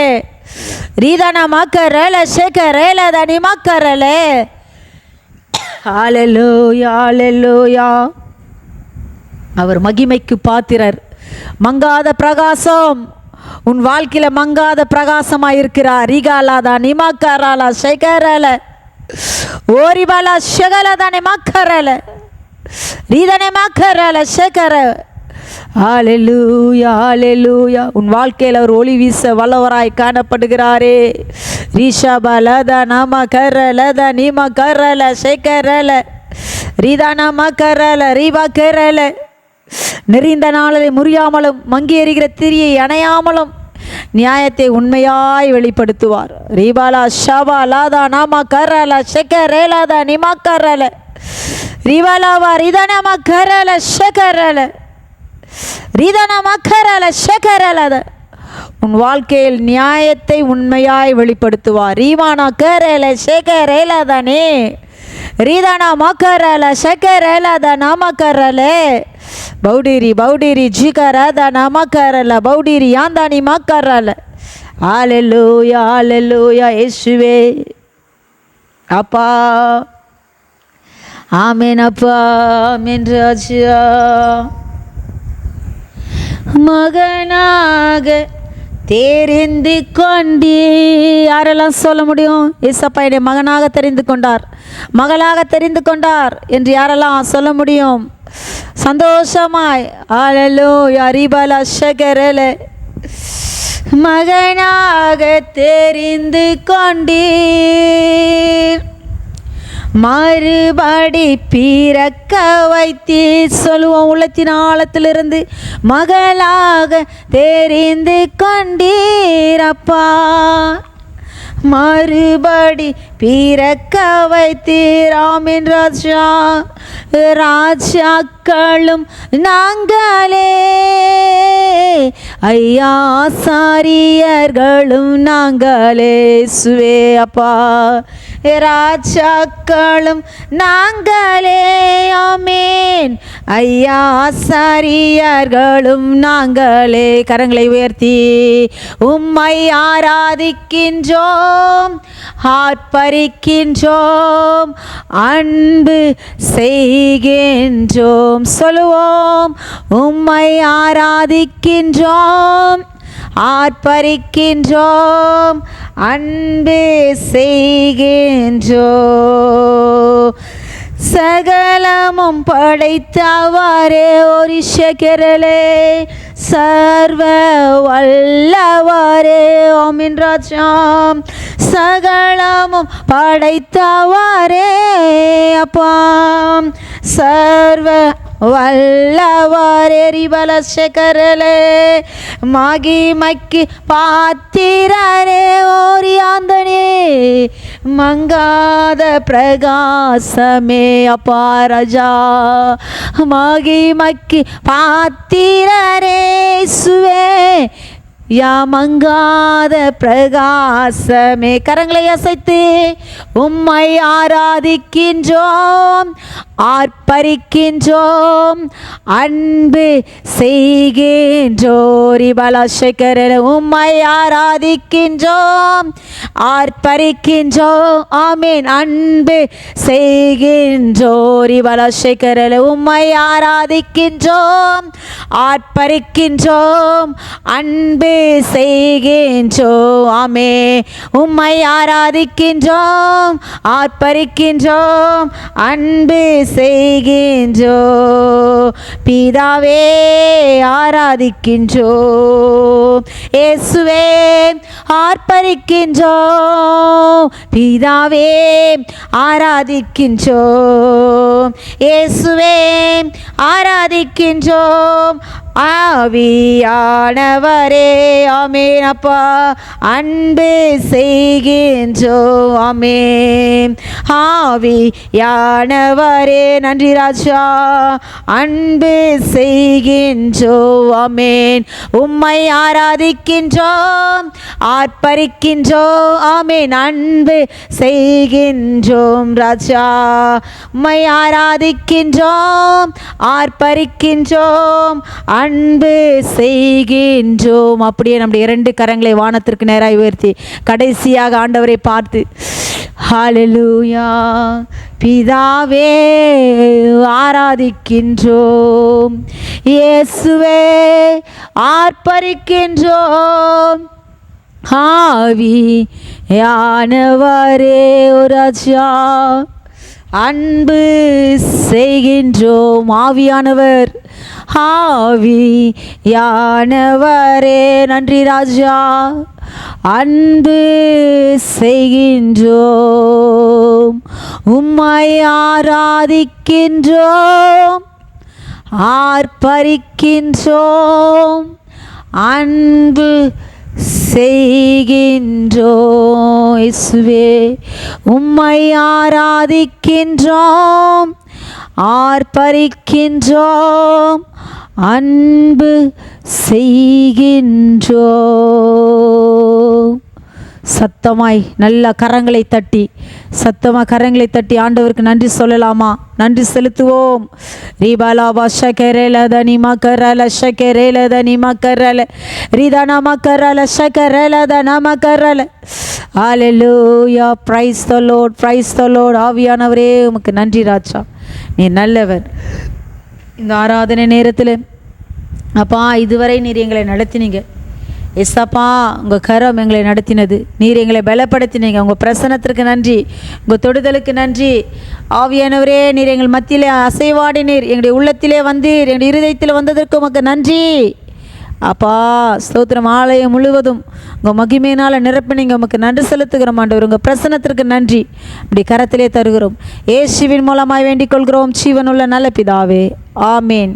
ரீதன மக்கரல ஷகரல தனிமா கரல. ஹல்லேலூயா ஹல்லேலூயா. அவர் மகிமைக்கு பாத்திரர். மங்காத பிரகாசம் உன் வாழ்க்கையில் மங்காத பிரகாசமாக இருக்கிறார். ரிகாலாதா நிமாக்கராலா ஷகரல ஓரிபாலா ஷகலதானே மக்கரல ரீதனே மக்கரல ஷகர. ஹல்லேலூயா ஹல்லேலூயா. உன் வாழ்க்கையில் அவர் ஒளி வீச வல்லவராய் காணப்படுகிறாரே. ரிஷபலத நம கரலத நிம கரல ஷகரல ரீதா நம கரல ரீபா கரல. நெறிந்த நாளிலே முறியாமலும் மங்கி எறிகிற திரியை அணையாமலும் நியாயத்தை உண்மையாய் வெளிப்படுத்துவார். ரீபாலா ஷபா லாதா நாம கரல ஷகரேலாதா நிமா கரல ரீபாலாவா ரிதா நம கரல ஷகரல ரீதா நம கரல ஷகரல. உன் வாழ்க்கையில் நியாயத்தை உண்மையாய் வெளிப்படுத்துவார். ரீவானா கரல ஷகரேலாதானே ரீதானா மக்கரல ஷகரேலாதா நாம கரல பௌடிரி பௌடிரி ஜிகரத நமக்கரல பௌடிரி யாந்தானி மக்கரல. ஹல்லேலூயா ஹல்லேலூயா. இயேசுவே அப்பா. ஆமென் அப்பா, ஆமென் ராஜா. மகனாக தெரிந்து கொண்டே, யாரெல்லாம் சொல்ல முடியும்? ஏசப்பா என்னை மகனாக தெரிந்து கொண்டார், மகளாக தெரிந்து கொண்டார் என்று யாரெல்லாம் சொல்ல முடியும்? சந்தோஷமாய் ஹல்லேலூயா ரிபலா ஷகரல. மகனாக தெரிந்து கொண்டீர், மறுபடி பிறக்க வைத்தே. சொல்லுவோம் உள்ளத்தின் ஆழத்திலிருந்து, மகளாக தெரிந்து கொண்டீரப்பா, மறுபடி பிறக்க வைத்தீர். ஆமென் ராஜா. ராஜாக்களும் நாங்களே, ஐயா ஆசாரியர்களும் நாங்களே. சுவே அப்பா. ராஜாக்களும் நாங்களே. ஆமென். ஐயா ஆசாரியர்களும் நாங்களே. கரங்களை உயர்த்தி உம்மை ஆராதிக்கின்றோம், ஆர்ப்பரிக்கின்றோம், அன்பு செய்கின்றோம். சொல்லுவோம், உம்மை ஆராதிக்கின்றோம், ஆர்ப்பரிக்கின்றோம், அன்பு செய்கின்றோம். சகலமும் படைத்தவாரே ஒரு ஷகரலே, சர்வ வல்லவாரே. ஆமென் ராஜா. சகலமும் படைத்தவாரே அப்பா, சர்வ வல்லவர் எரிபல சகரலே மகிமைக்கு பாத்திரரே ஓரியாந்தனே மங்காத பிரகாசமே அப்பா ராஜா மகிமைக்கு பாத்திரரே சுவே யாமங்காத பிரகாசமே. கரங்களை அசைத்து உம்மை ஆராதிக்கின்றோம், ஆர்ப்பரிக்கின்றோம், அன்பு செய்கின்றோரி பலசேகர. உம்மை ஆராதிக்கின்றோம், ஆர்ப்பரிக்கின்றோம், ஆமீன், அன்பு செய்கின்றோரி பலசேகர. உம்மை ஆராதிக்கின்றோம், ஆர்ப்பரிக்கின்றோம், அன்பு செய்கின்றோம், ஆமே. உம்மை ஆராதிக்கின்றோம், ஆர்ப்பரிக்கின்றோம், அன்பு செய்கின்றோம். பிதாவே ஆராதிக்கின்றோம், இயேசுவே ஆர்ப்பரிக்கின்றோம். பிதாவே ஆராதிக்கின்றோம், இயேசுவே ஆராதிக்கின்றோம். ஆவியானவரே ஆமென் அப்பா அன்பு செய்கின்றோம், ஆமென். ஆவியானவரே நன்றி ராஜா, அன்பு செய்கின்றோம், ஆமென். உம்மை ஆராதிக்கின்றோம், ஆர்ப்பரிக்கின்றோம், ஆமென், அன்பு செய்கின்றோம் ராஜா. உம்மை ஆராதிக்கின்றோம், ஆர்ப்பரிக்கின்றோம், அன்பு செய்கின்றோம். அப்படியே நம்முடைய இரண்டு கரங்களை வானத்திற்கு நேராக உயர்த்தி கடைசியாக ஆண்டவரை பார்த்து ஹல்லேலூயா. பிதாவே ஆராதிக்கின்றோம், இயேசுவே ஆர்ப்பரிக்கின்றோம். ஆவியானவரே ராஜா அன்பு செய்கின்றோம். ஆவியானவர், ஆவியானவரே நன்றி ராஜா, அன்பு செய்கின்றோம். உம்மை ஆராதிக்கின்றோம், ஆர்ப்பரிக்கின்றோம், அன்பு செய்கின்றோம். இயேசுவே உம்மை ஆராதிக்கின்றோம், ஆர்ப்பரிக்கின்றோம், அன்பு செய்கின்றோம். சத்தமாய் நல்ல கரங்களை தட்டி, சத்தமாக கரங்களை தட்டி ஆண்டவருக்கு நன்றி சொல்லலாமா? நன்றி செலுத்துவோம். ரீபாலாபா ஷகரேல தனிமா கரல ஷகரேல தனிமா கரல ரிதனமா கரல ஷகரேல தனமா கரல. ஹல்லேலூயா. Praise the Lord, praise the Lord. ஆவியானவரே உமக்கு நன்றி ராஜா, நீ நல்லவர். இந்த ஆராதனை நேரத்தில் அப்பா இதுவரை நீர் எங்களை நடத்தினீங்க. எஸ்ஸப்பா உங்கள் கரம் எங்களை நடத்தினது, நீர் எங்களை பலப்படுத்தினீங்க. உங்கள் பிரசன்னத்திற்கு நன்றி, உங்கள் தொடுதலுக்கு நன்றி. ஆவியானவரே நீர் எங்கள் மத்தியிலே அசைவாடினீர், எங்களுடைய உள்ளத்திலே வந்தீர், எங்களுடைய இருதயத்தில் வந்ததற்கு உமக்கு நன்றி அப்பா. ஸ்தோத்திரம். ஆலயம் முழுவதும் உங்கள் மகிமையினால் நிரப்பினீங்க, உமக்கு நன்றி செலுத்துகிறோம் ஆண்டவர். உங்கள் பிரசன்னத்திற்கு நன்றி இப்படி கரத்திலே தருகிறோம். இயேசுவின் மூலமாய் வேண்டிக் கொள்கிறோம் ஜீவனுள்ள நல்ல பிதாவே, ஆமேன்.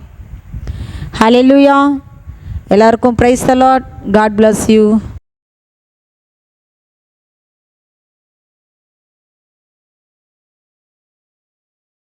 ஹல்லேலூயா. எல்லாருக்கும் praise the Lord. God bless you.